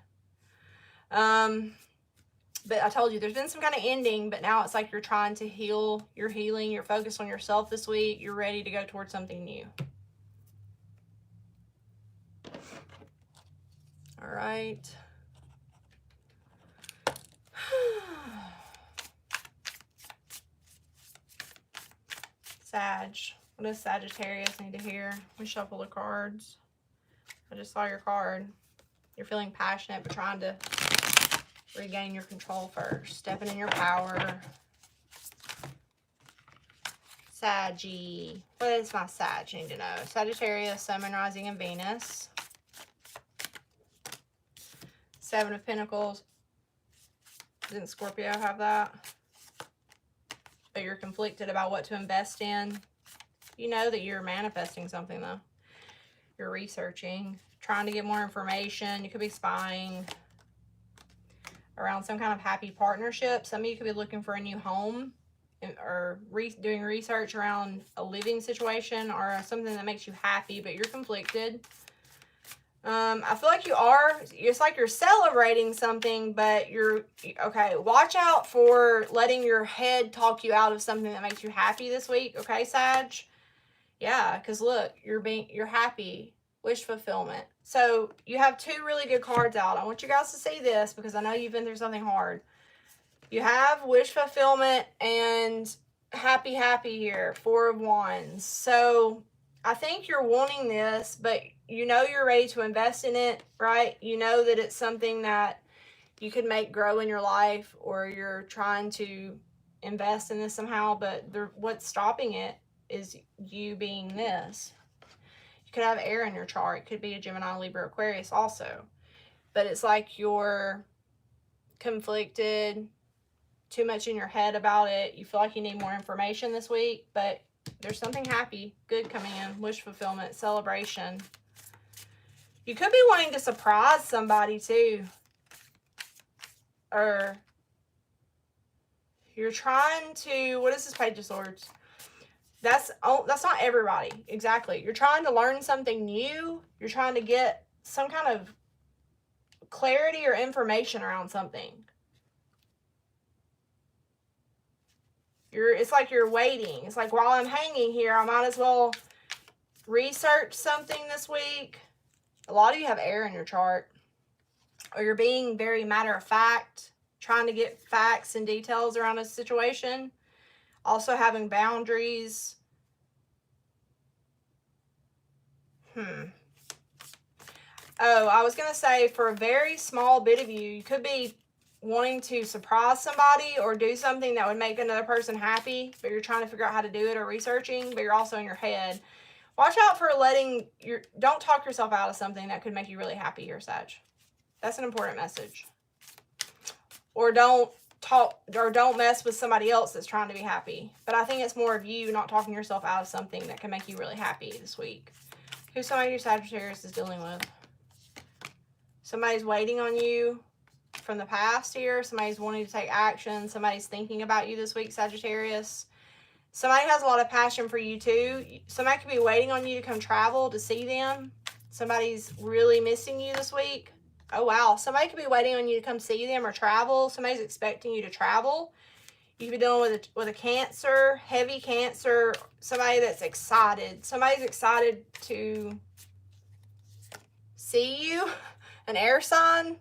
But I told you, there's been some kind of ending, but now it's like you're trying to heal. You're healing. You're focused on yourself this week. You're ready to go towards something new. All right. Sag. What does Sagittarius need to hear? We shuffle the cards. I just saw your card. You're feeling passionate, but trying to regain your control first. Stepping in your power. Saggy. What is my Sag need to know? Sagittarius, Sun, Moon, Rising, and Venus. 7 of Pentacles. Didn't Scorpio have that? But you're conflicted about what to invest in. You know that you're manifesting something, though. You're researching, trying to get more information. You could be spying around some kind of happy partnership. Some of you could be looking for a new home or doing research around a living situation or something that makes you happy, but you're conflicted. I feel like it's like you're celebrating something, but okay, watch out for letting your head talk you out of something that makes you happy this week, okay, Sag? Yeah, because look, you're happy. Wish fulfillment. So you have two really good cards out. I want you guys to see this because I know you've been through something hard. You have wish fulfillment and happy here. 4 of Wands. So I think you're wanting this, but you know you're ready to invest in it, right? You know that it's something that you could make grow in your life, or you're trying to invest in this somehow, but what's stopping it is you being this. You could have air in your chart. It could be a Gemini, Libra, Aquarius also. But it's like you're conflicted, too much in your head about it. You feel like you need more information this week, but there's something happy, good coming in. Wish fulfillment, celebration. You could be wanting to surprise somebody too. Or you're trying to, what is this Page of Swords? That's not everybody. Exactly. You're trying to learn something new. You're trying to get some kind of clarity or information around something. It's like you're waiting. It's like, while I'm hanging here, I might as well research something this week. A lot of you have air in your chart. Or you're being very matter of fact, trying to get facts and details around a situation. Also having boundaries. Oh, I was going to say, for a very small bit of you, you could be wanting to surprise somebody or do something that would make another person happy, but you're trying to figure out how to do it or researching, but you're also in your head. Watch out for don't talk yourself out of something that could make you really happy here, Sag. That's an important message. Or don't mess with somebody else that's trying to be happy. But I think it's more of you not talking yourself out of something that can make you really happy this week. Who's somebody your Sagittarius is dealing with? Somebody's waiting on you from the past here. Somebody's wanting to take action. Somebody's thinking about you this week, Sagittarius. Somebody has a lot of passion for you too. Somebody could be waiting on you to come travel to see them. Somebody's really missing you this week. Oh, wow. Somebody could be waiting on you to come see them or travel. Somebody's expecting you to travel. You could be dealing with a Cancer, heavy Cancer, somebody that's excited. Somebody's excited to see you, an air sign.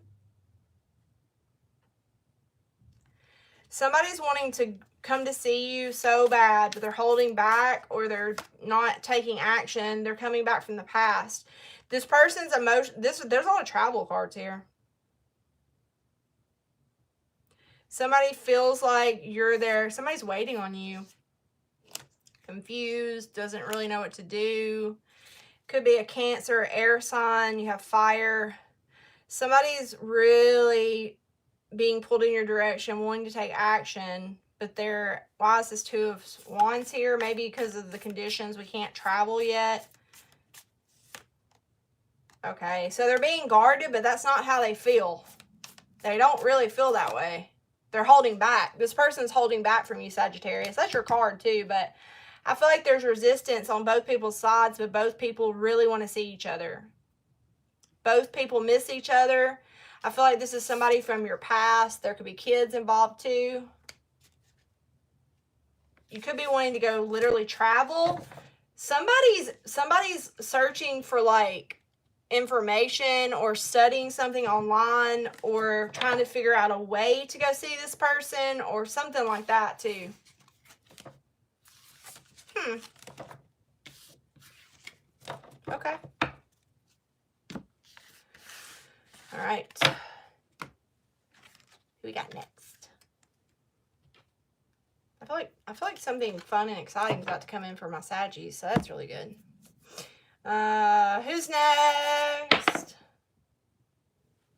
Somebody's wanting to come to see you so bad, but they're holding back or they're not taking action. They're coming back from the past. This person's emotion, there's a lot of travel cards here. Somebody feels like you're there. Somebody's waiting on you. Confused, doesn't really know what to do. Could be a Cancer, air sign. You have fire. Somebody's really being pulled in your direction, wanting to take action. But why is this 2 of Wands here? Maybe because of the conditions. We can't travel yet. Okay, so they're being guarded, but that's not how they feel. They don't really feel that way. They're holding back. This person's holding back from you, Sagittarius. That's your card too, but I feel like there's resistance on both people's sides, but both people really want to see each other. Both people miss each other. I feel like this is somebody from your past. There could be kids involved too. You could be wanting to go literally travel. Somebody's searching for like information or studying something online or trying to figure out a way to go see this person or something like that too. Okay. All right. Who we got next? I feel like something fun and exciting is about to come in for my Saggies, so that's really good. Who's next?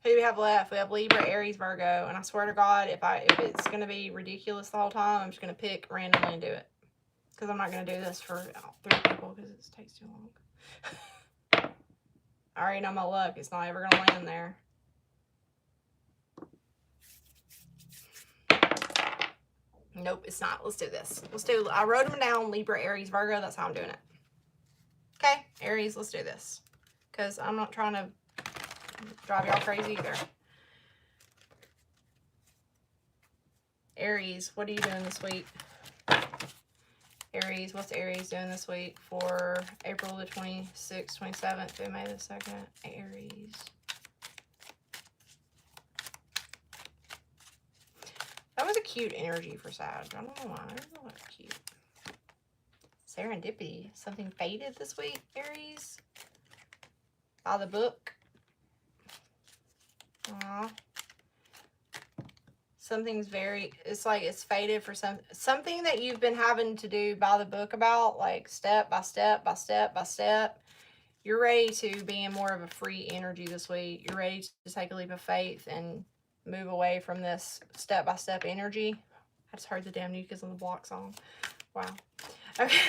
Who do we have left? We have Libra, Aries, Virgo. And I swear to God, if it's going to be ridiculous the whole time, I'm just going to pick randomly and do it. Because I'm not going to do this for 3 people because it takes too long. I already know my luck. It's not ever going to land there. Nope, it's not. Let's do this. I wrote them down, Libra, Aries, Virgo. That's how I'm doing it. Okay, Aries, let's do this. Because I'm not trying to drive y'all crazy either. Aries, what are you doing this week? Aries, what's Aries doing this week for April the 26th, 27th through May the 2nd? Aries. That was a cute energy for Sag. I don't know why. That was cute. Serendipity. Something faded this week, Aries? By the book. Aww. Something's it's like it's faded for something that you've been having to do by the book about, like step by step by step by step. You're ready to be in more of a free energy this week. You're ready to take a leap of faith and move away from this step-by-step energy. I just heard the damn New Kids on the Block song. Wow. Okay.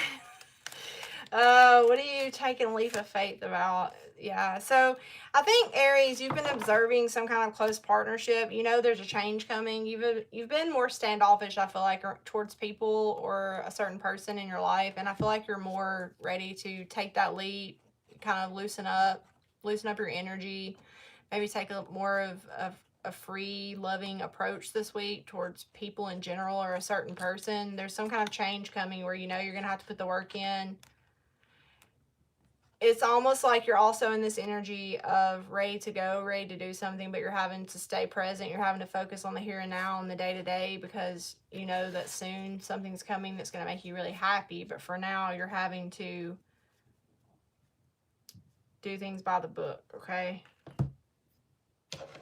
What are you taking a leap of faith about? Yeah, so I think, Aries, you've been observing some kind of close partnership. You know there's a change coming. You've been more standoffish, I feel like, towards people or a certain person in your life. And I feel like you're more ready to take that leap, kind of loosen up your energy, maybe take more of a free, loving approach this week towards people in general or a certain person. There's some kind of change coming where you know you're going to have to put the work in. It's almost like you're also in this energy of ready to go, ready to do something, but you're having to stay present. You're having to focus on the here and now and the day-to-day because you know that soon something's coming that's going to make you really happy. But for now, you're having to do things by the book, okay?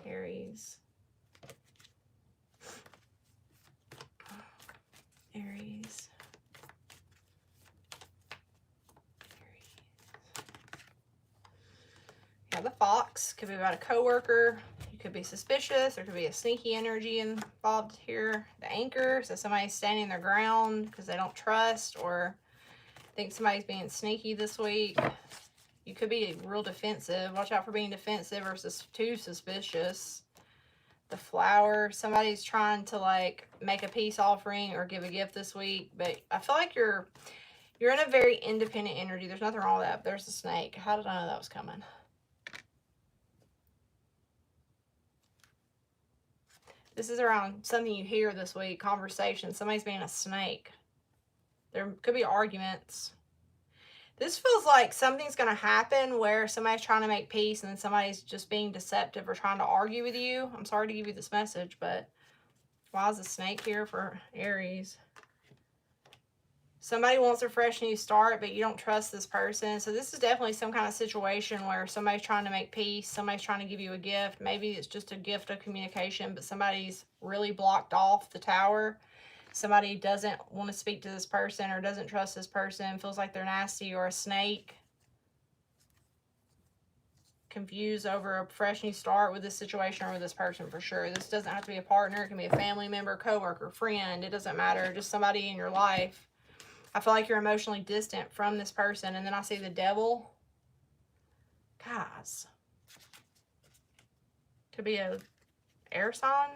Aries. Aries. Yeah, the Fox could be about a coworker. You could be suspicious. There could be a sneaky energy involved here. The Anchor, so somebody's standing their ground because they don't trust or think somebody's being sneaky this week. You could be real defensive. Watch out for being defensive versus too suspicious. The Flower, somebody's trying to like make a peace offering or give a gift this week, but I feel like you're in a very independent energy. There's nothing wrong with that. There's the Snake. How did I know that was coming? This is around something you hear this week, conversation. Somebody's being a snake. There could be arguments. This feels like something's going to happen where somebody's trying to make peace and then somebody's just being deceptive or trying to argue with you. I'm sorry to give you this message, but why is the Snake here for Aries? Somebody wants a fresh new start, but you don't trust this person. So this is definitely some kind of situation where somebody's trying to make peace. Somebody's trying to give you a gift. Maybe it's just a gift of communication, but somebody's really blocked off the Tower. Somebody doesn't want to speak to this person or doesn't trust this person, feels like they're nasty, or a snake. Confused over a fresh new start with this situation or with this person for sure. This doesn't have to be a partner. It can be a family member, coworker, friend. It doesn't matter. Just somebody in your life. I feel like you're emotionally distant from this person. And then I see the Devil. Guys. Could be a air sign.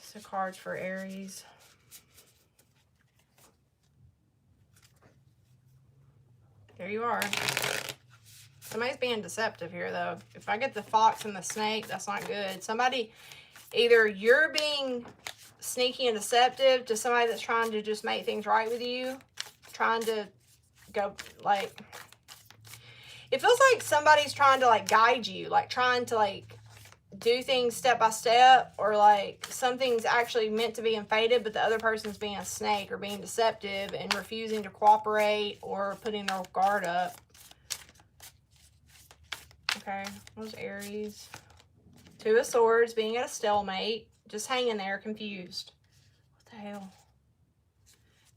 So cards for Aries. There you are. Somebody's being deceptive here, though. If I get the Fox and the Snake, that's not good. Somebody, either you're being sneaky and deceptive to somebody that's trying to just make things right with you, trying to go, like, it feels like somebody's trying to, like, guide you, like, trying to, like, do things step by step, or like something's actually meant to be faded, but the other person's being a snake or being deceptive and refusing to cooperate or putting their guard up. Okay, what's Aries? Two of Swords, being at a stalemate, just hanging there, confused. What the hell?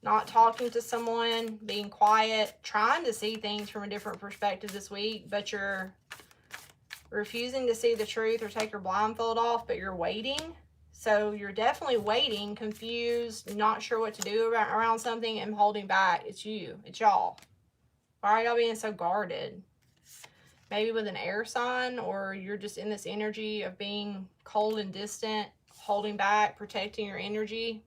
Not talking to someone, being quiet, trying to see things from a different perspective this week, but you're refusing to see the truth or take your blindfold off, but you're waiting. So you're definitely waiting, confused, not sure what to do around something, and holding back. It's you. It's y'all. Why are y'all being so guarded? Maybe with an air sign, or you're just in this energy of being cold and distant, holding back, protecting your energy.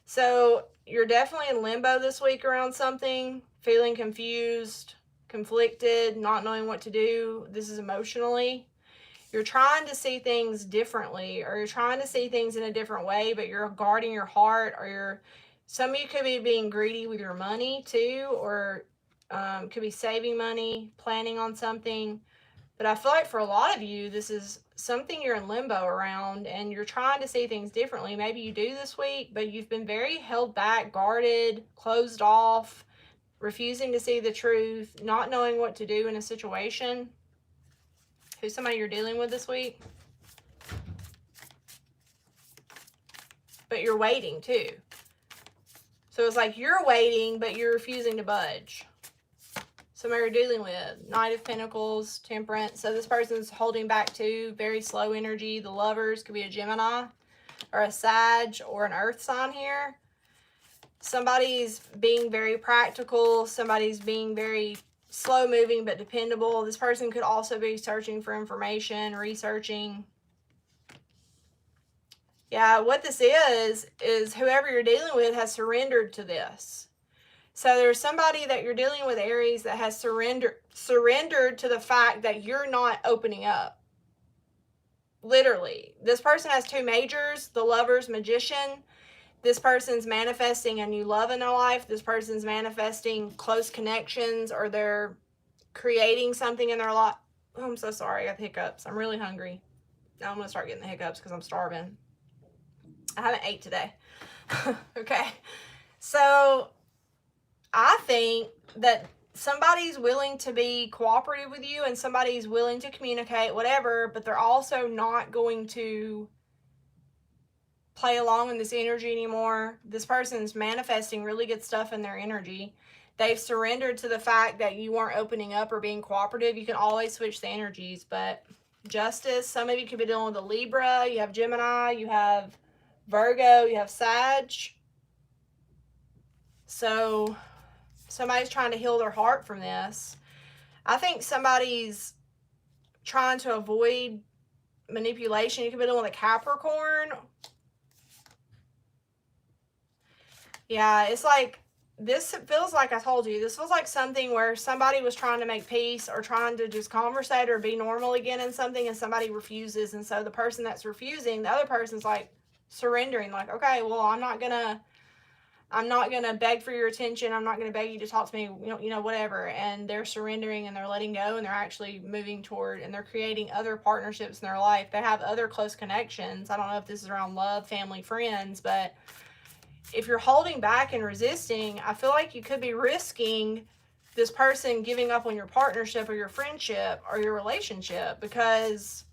So you're definitely in limbo this week around something, feeling confused, conflicted, not knowing what to do. This is emotionally. You're trying to see things differently, or you're trying to see things in a different way, but you're guarding your heart, or some of you could be being greedy with your money too, or could be saving money, planning on something. But I feel like for a lot of you, this is something you're in limbo around, and you're trying to see things differently. Maybe you do this week, but you've been very held back, guarded, closed off, refusing to see the truth, not knowing what to do in a situation. Who's somebody you're dealing with this week? But you're waiting too. So it's like you're waiting, but you're refusing to budge. Somebody you're dealing with. Knight of Pentacles, Temperance. So this person's holding back too. Very slow energy. The Lovers could be a Gemini or a Sag or an Earth sign here. Somebody's being very practical. Somebody's being very slow moving but dependable. This person could also be searching for information, researching. Yeah, what this is whoever you're dealing with has surrendered to this. So there's somebody that you're dealing with, Aries, that has surrendered to the fact that you're not opening up. Literally. This person has two majors, the Lovers, Magician. This person's manifesting a new love in their life. This person's manifesting close connections, or they're creating something in their life. Oh, I'm so sorry. I got the hiccups. I'm really hungry. Now I'm going to start getting the hiccups because I'm starving. I haven't ate today. Okay. So I think that somebody's willing to be cooperative with you, and somebody's willing to communicate, whatever, but they're also not going to play along in this energy anymore. This person's manifesting really good stuff in their energy. They've surrendered to the fact that you weren't opening up or being cooperative. You can always switch the energies, but Justice, some of you could be dealing with a Libra, you have Gemini, you have Virgo, you have Sag. So somebody's trying to heal their heart from this. I think somebody's trying to avoid manipulation. You could be dealing with a Capricorn. Yeah, it's like, this feels like, I told you, this feels like something where somebody was trying to make peace or trying to just conversate or be normal again in something, and somebody refuses. And so the person that's refusing, the other person's like surrendering, like, okay, well, I'm not gonna beg for your attention. I'm not gonna beg you to talk to me, you know, whatever. And they're surrendering, and they're letting go, and they're actually moving toward, and they're creating other partnerships in their life. They have other close connections. I don't know if this is around love, family, friends, but if you're holding back and resisting, I feel like you could be risking this person giving up on your partnership or your friendship or your relationship, because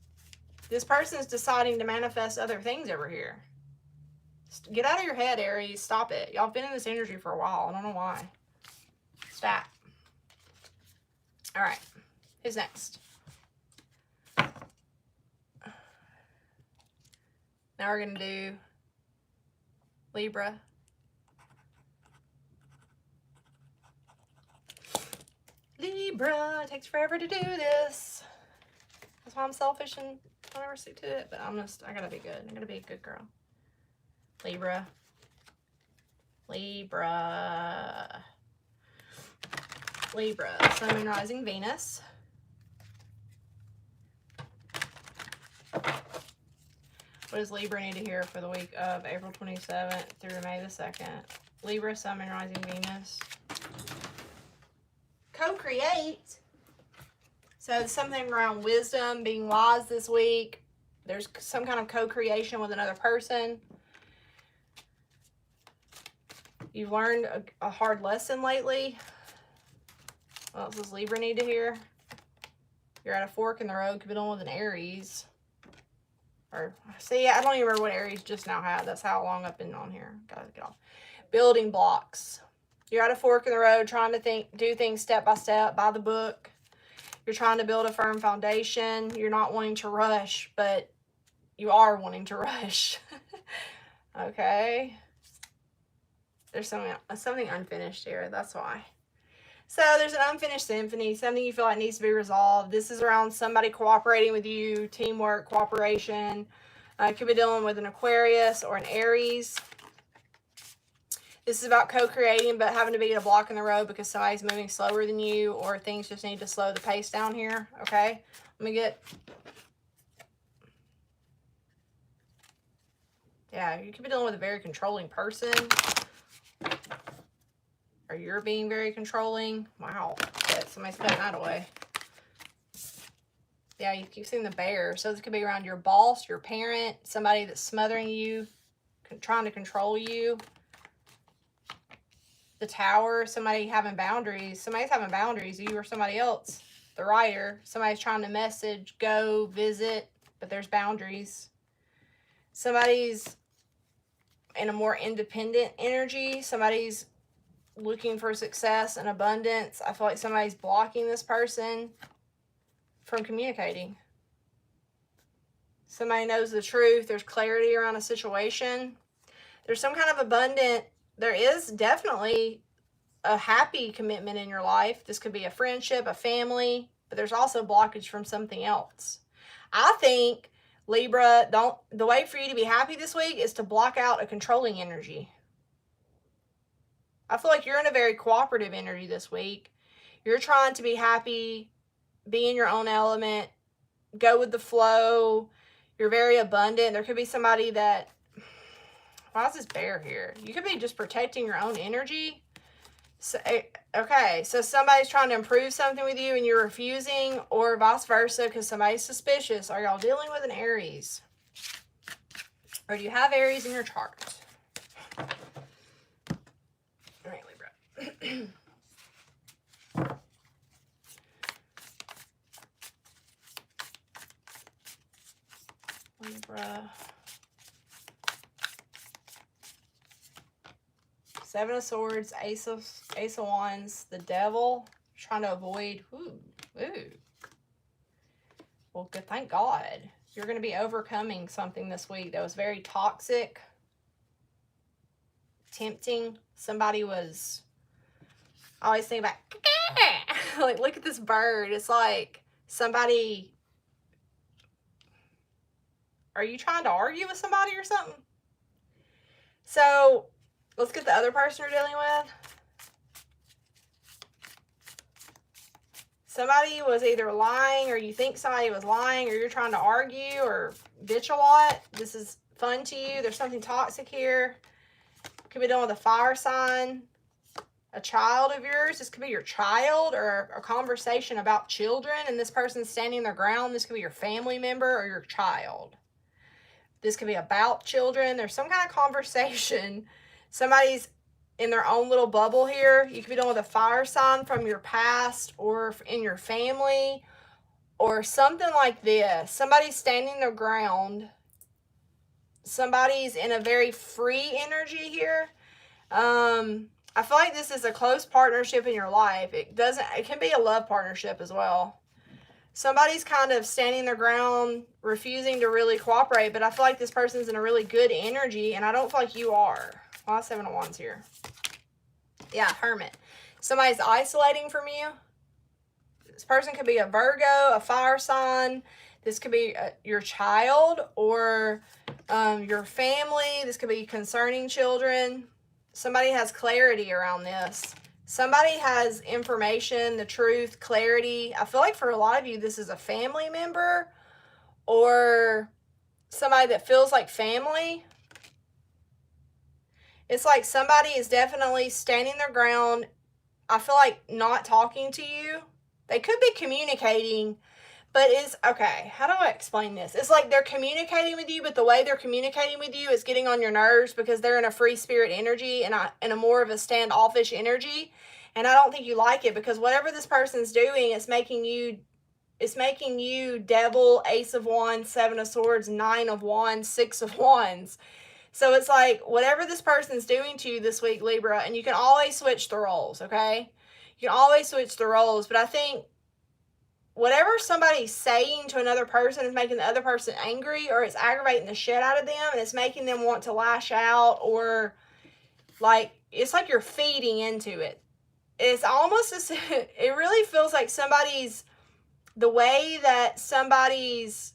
this person is deciding to manifest other things over here. Get out of your head, Aries. Stop it. Y'all have been in this energy for a while. I don't know why. Stop. All right. Who's next? Now we're going to do Libra. Libra. It takes forever to do this. That's why I'm selfish and don't ever stick to it. But I gotta be good. I gotta be a good girl. Libra. Libra. Libra. Sun, Moon, Rising, Venus. What does Libra need to hear for the week of April 27th through May the 2nd? Libra, Sun, Moon, Rising, Venus. Co-create. So something around wisdom, being wise this week. There's some kind of co-creation with another person. You've learned a hard lesson lately. What else does Libra need to hear? You're at a fork in the road. Could be dealing with an Aries. Or, see, I don't even remember what Aries just now had. That's how long I've been on here. Gotta get off. Building blocks. You're at a fork in the road, trying to do things step by step, by the book. You're trying to build a firm foundation. You're not wanting to rush, but you are wanting to rush. Okay. There's something unfinished here. That's why. So there's an unfinished symphony, something you feel like needs to be resolved. This is around somebody cooperating with you, teamwork, cooperation. Could be dealing with an Aquarius or an Aries. This is about co-creating, but having to be at a block in the road because somebody's moving slower than you, or things just need to slow the pace down here. Okay, let me get... Yeah, you could be dealing with a very controlling person. Or you're being very controlling. Wow, but somebody's putting that away. Yeah, you keep seeing the bear. So this could be around your boss, your parent, somebody that's smothering you, trying to control you. The Tower, somebody having boundaries. Somebody's having boundaries, you or somebody else. The Rider, somebody's trying to message, go, visit, but there's boundaries. Somebody's in a more independent energy. Somebody's looking for success and abundance. I feel like somebody's blocking this person from communicating. Somebody knows the truth. There's clarity around a situation. There's some kind of abundant... There is definitely a happy commitment in your life. This could be a friendship, a family, but there's also blockage from something else. I think, Libra, the way for you to be happy this week is to block out a controlling energy. I feel like you're in a very cooperative energy this week. You're trying to be happy, be in your own element, go with the flow. You're very abundant. There could be somebody that... Why is this bear here? You could be just protecting your own energy. So, okay, so somebody's trying to improve something with you and you're refusing, or vice versa because somebody's suspicious. Are y'all dealing with an Aries? Or do you have Aries in your chart? All right, Libra. Libra. Seven of Swords, Ace of Wands, the Devil, trying to avoid. Ooh. Well, good. Thank God. You're going to be overcoming something this week that was very toxic, tempting. Somebody was... I always think about... Like, look at this bird. It's like somebody... Are you trying to argue with somebody or something? So... Let's get the other person you're dealing with. Somebody was either lying, or you think somebody was lying, or you're trying to argue or bitch a lot. This is fun to you. There's something toxic here. Could be dealing with a fire sign. A child of yours. This could be your child, or a conversation about children, and this person's standing their ground. This could be your family member or your child. This could be about children. There's some kind of conversation. Somebody's in their own little bubble here. You could be dealing with a fire sign from your past or in your family or something like this. Somebody's standing their ground. Somebody's in a very free energy here. I feel like this is a close partnership in your life. It can be a love partnership as well. Somebody's kind of standing their ground, refusing to really cooperate, but I feel like this person's in a really good energy, and I don't feel like you are. Well, 7 of Wands here. Yeah, Hermit. Somebody's isolating from you. This person could be a Virgo, a fire sign. This could be your child or your family. This could be concerning children. Somebody has clarity around this. Somebody has information, the truth, clarity. I feel like for a lot of you, this is a family member or somebody that feels like family. It's like somebody is definitely standing their ground. I feel like not talking to you. They could be communicating, but it's okay. How do I explain this? It's like they're communicating with you, but the way they're communicating with you is getting on your nerves because they're in a free spirit energy and in a more of a standoffish energy. And I don't think you like it because whatever this person's doing, it's making you Devil, Ace of Wands, 7 of Swords, 9 of Wands, 6 of Wands. So it's like whatever this person's doing to you this week, Libra, and you can always switch the roles, okay? You can always switch the roles, but I think whatever somebody's saying to another person is making the other person angry, or it's aggravating the shit out of them, and it's making them want to lash out, or like, it's like you're feeding into it. It's almost as, it really feels like the way that somebody's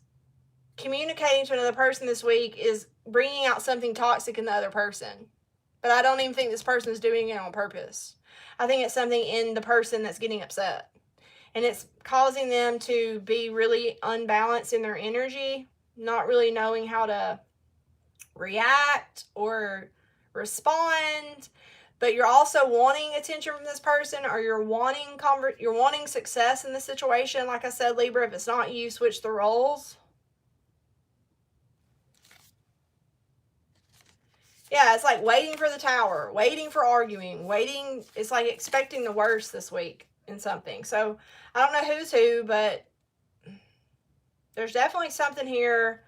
communicating to another person this week is bringing out something toxic in the other person. But I don't even think this person is doing it on purpose. I think it's something in the person that's getting upset. And it's causing them to be really unbalanced in their energy, not really knowing how to react or respond. But you're also wanting attention from this person, or you're wanting success in the situation. Like I said, Libra, if it's not you, switch the roles. Yeah, it's like waiting for the tower, waiting for arguing, waiting. It's like expecting the worst this week in something. So I don't know who's who, but there's definitely something here.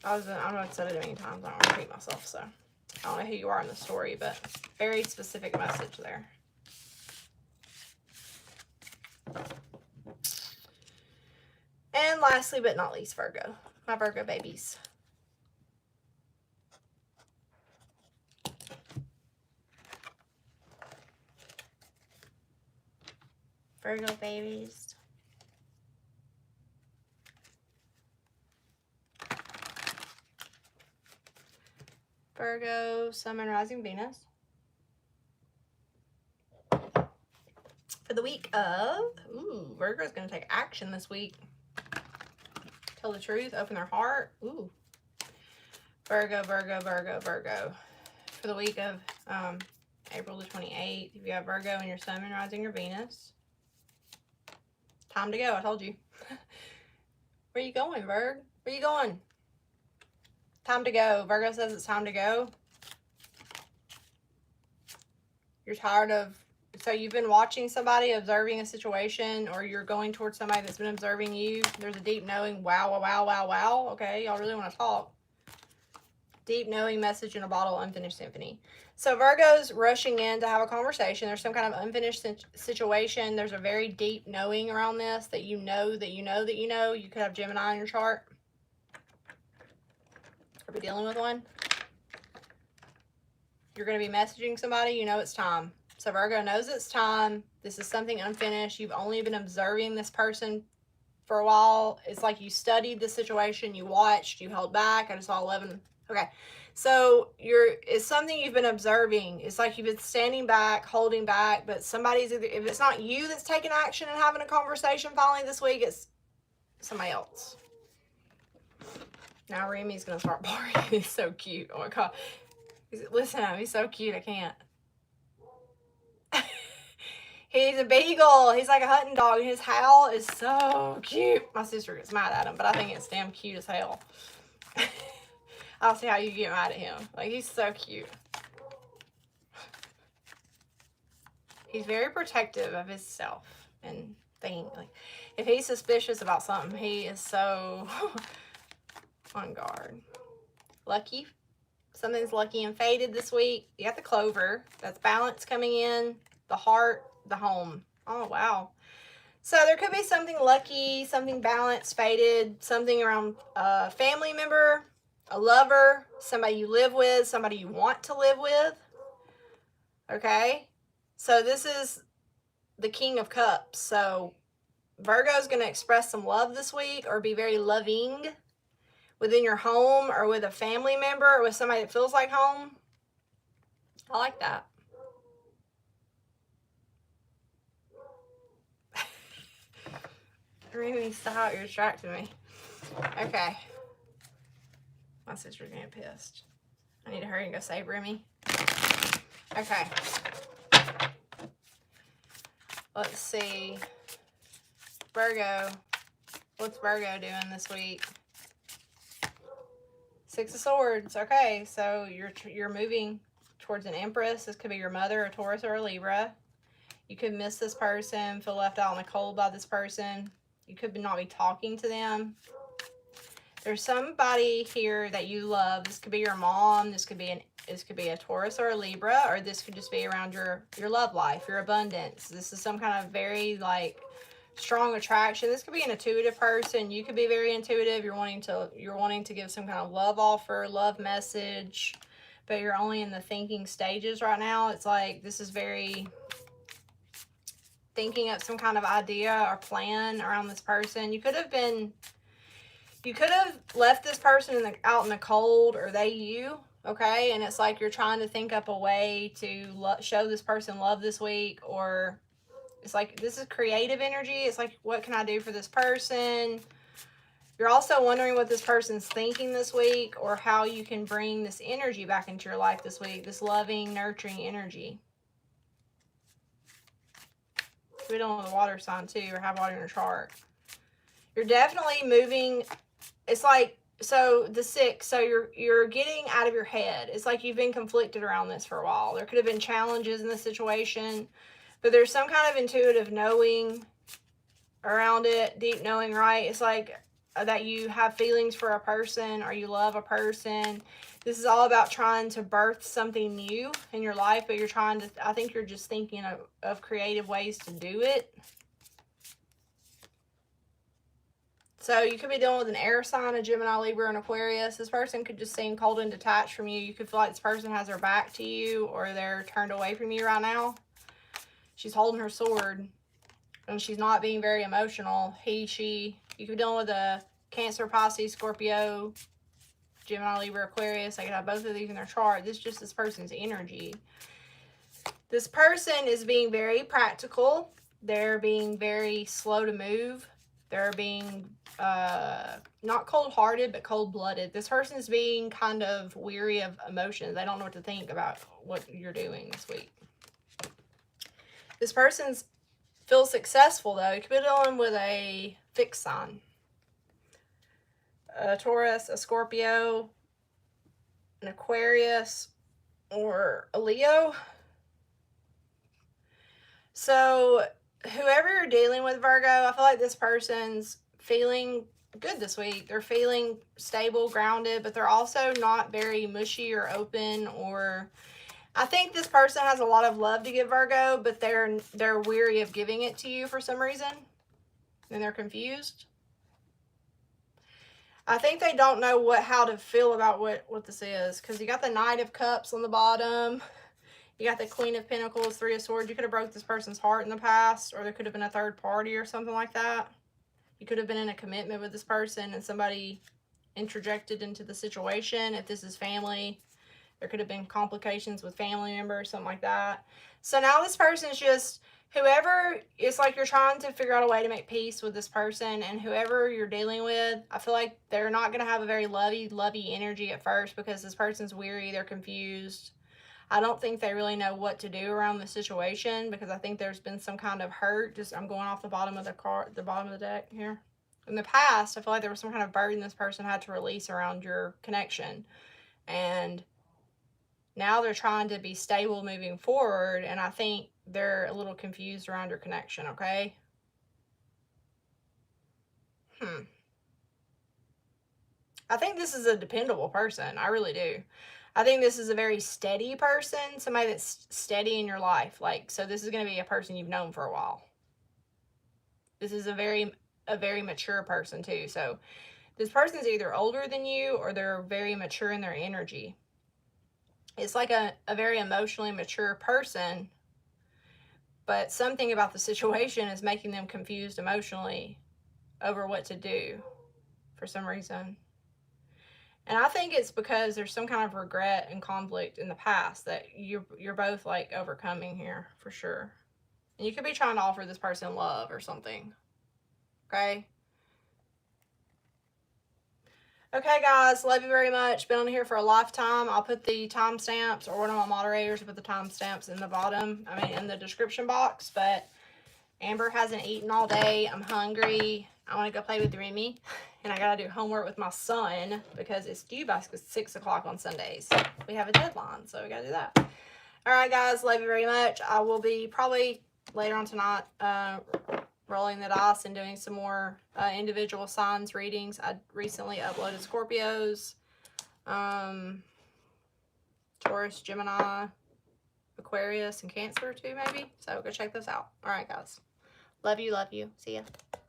I don't know, I've said it a million times. I don't want to repeat myself, so I don't know who you are in the story, but very specific message there. And lastly, but not least, Virgo. My Virgo babies. Virgo babies. Virgo, Sun, and Rising Venus. For the week of, Virgo's going to take action this week. Tell the truth, open their heart. Virgo, Virgo, Virgo, Virgo. For the week of April the 28th, if you have Virgo in your Sun, and Rising, or Venus. Time to go, I told you. Where you going, Virg? Where you going? Time to go. Virgo says it's time to go. You're tired of, so you've been watching somebody, observing a situation, or you're going towards somebody that's been observing you. There's a deep knowing, wow, wow, wow, wow. Okay, y'all really want to talk. Deep knowing message in a bottle, unfinished symphony. So Virgo's rushing in to have a conversation. There's some kind of unfinished situation. There's a very deep knowing around this that you know that you know that you know. You could have Gemini in your chart. Are we dealing with one? You're going to be messaging somebody. You know it's time. So Virgo knows it's time. This is something unfinished. You've only been observing this person for a while. It's like you studied the situation. You watched. You held back. I just saw 11. Okay. So it's something you've been observing. It's like you've been standing back, holding back, but somebody's either, if it's not you that's taking action and having a conversation finally this week, it's somebody else. Now Remy's going to start barking. He's so cute. Oh my God. Listen to him. He's so cute. I can't. He's a beagle. He's like a hunting dog. His howl is so cute. My sister gets mad at him, but I think it's damn cute as hell. I don't see how you get mad at him. Like, he's so cute. He's very protective of himself and things. Like, if he's suspicious about something, he is so on guard. Lucky. Something's lucky and fated this week. You got the clover. That's balance coming in. The heart. The home. Oh, wow. So there could be something lucky, something balanced, fated, something around a family member, a lover, somebody you live with, somebody you want to live with. Okay? So this is the King of Cups. So Virgo's going to express some love this week, or be very loving within your home, or with a family member, or with somebody that feels like home. I like that. Remy, stop. You're distracting me. Okay. My sister's getting pissed. I need to hurry and go save Remy. Okay. Let's see. Virgo. What's Virgo doing this week? Six of Swords. Okay, so you're moving towards an Empress. This could be your mother, a Taurus, or a Libra. You could miss this person, feel left out in the cold by this person. You could not be talking to them. There's somebody here that you love. This could be your mom. This could be a Taurus or a Libra, or this could just be around your love life, your abundance. This is some kind of very like strong attraction. This could be an intuitive person. You could be very intuitive. You're wanting to give some kind of love offer, love message, but you're only in the thinking stages right now. It's like this is very thinking up some kind of idea or plan around this person. You could have left this person out in the cold, or they you, okay? And it's like you're trying to think up a way to show this person love this week, or it's like this is creative energy. It's like, what can I do for this person? You're also wondering what this person's thinking this week, or how you can bring this energy back into your life this week, this loving, nurturing energy. We don't have a water sign too, or have water in your chart. You're definitely moving. It's like, so the 6, so you're getting out of your head. It's like you've been conflicted around this for a while. There could have been challenges in the situation, but there's some kind of intuitive knowing around it, deep knowing, right? It's like that you have feelings for a person, or you love a person. This is all about trying to birth something new in your life, but you're trying to, I think you're just thinking of creative ways to do it. So you could be dealing with an air sign, a Gemini, Libra, and Aquarius. This person could just seem cold and detached from you. You could feel like this person has their back to you, or they're turned away from you right now. She's holding her sword, and she's not being very emotional. He, she. You could be dealing with a Cancer, Pisces, Scorpio, Gemini, Libra, Aquarius. I could have both of these in their chart. This is just this person's energy. This person is being very practical. They're being very slow to move. They're being not cold-hearted, but cold-blooded. This person is being kind of weary of emotions. They don't know what to think about what you're doing this week. This person feels successful, though. You could be dealing with a fixed sign. A Taurus, a Scorpio, an Aquarius, or a Leo. So whoever you're dealing with, Virgo, I feel like this person's feeling good this week. They're feeling stable, grounded, but they're also not very mushy or open, or I think this person has a lot of love to give, Virgo, but they're weary of giving it to you for some reason, and they're confused. I think they don't know how to feel about what this is, because you got the Knight of Cups on the bottom. You got the Queen of Pentacles, 3 of Swords. You could have broke this person's heart in the past, or there could have been a third party or something like that. You could have been in a commitment with this person and somebody interjected into the situation. If this is family, there could have been complications with family members, something like that. So now this person's just, whoever, it's like you're trying to figure out a way to make peace with this person, and whoever you're dealing with, I feel like they're not going to have a very lovey energy at first, because this person's weary, they're confused. I don't think they really know what to do around the situation, because I think there's been some kind of hurt. I'm going off the bottom of the bottom of the deck here. In the past, I feel like there was some kind of burden this person had to release around your connection. And now they're trying to be stable moving forward, and I think they're a little confused around your connection, okay? I think this is a dependable person. I really do. I think this is a very steady person, somebody that's steady in your life. Like, so this is going to be a person you've known for a while. This is a very mature person too. So this person's either older than you, or they're very mature in their energy. It's like a very emotionally mature person, but something about the situation is making them confused emotionally over what to do for some reason. And I think it's because there's some kind of regret and conflict in the past that you're both like overcoming here for sure. And you could be trying to offer this person love or something. Okay? Okay, guys. Love you very much. Been on here for a lifetime. I'll put the timestamps, or one of my moderators will put the timestamps in the bottom. In the description box. But Amber hasn't eaten all day. I'm hungry. I want to go play with Remy. And I got to do homework with my son, because it's due by 6 o'clock on Sundays. We have a deadline, so we got to do that. All right, guys. Love you very much. I will be probably later on tonight rolling the dice and doing some more individual signs readings. I recently uploaded Scorpios, Taurus, Gemini, Aquarius, and Cancer too, maybe. So go check those out. All right, guys. Love you, love you. See ya.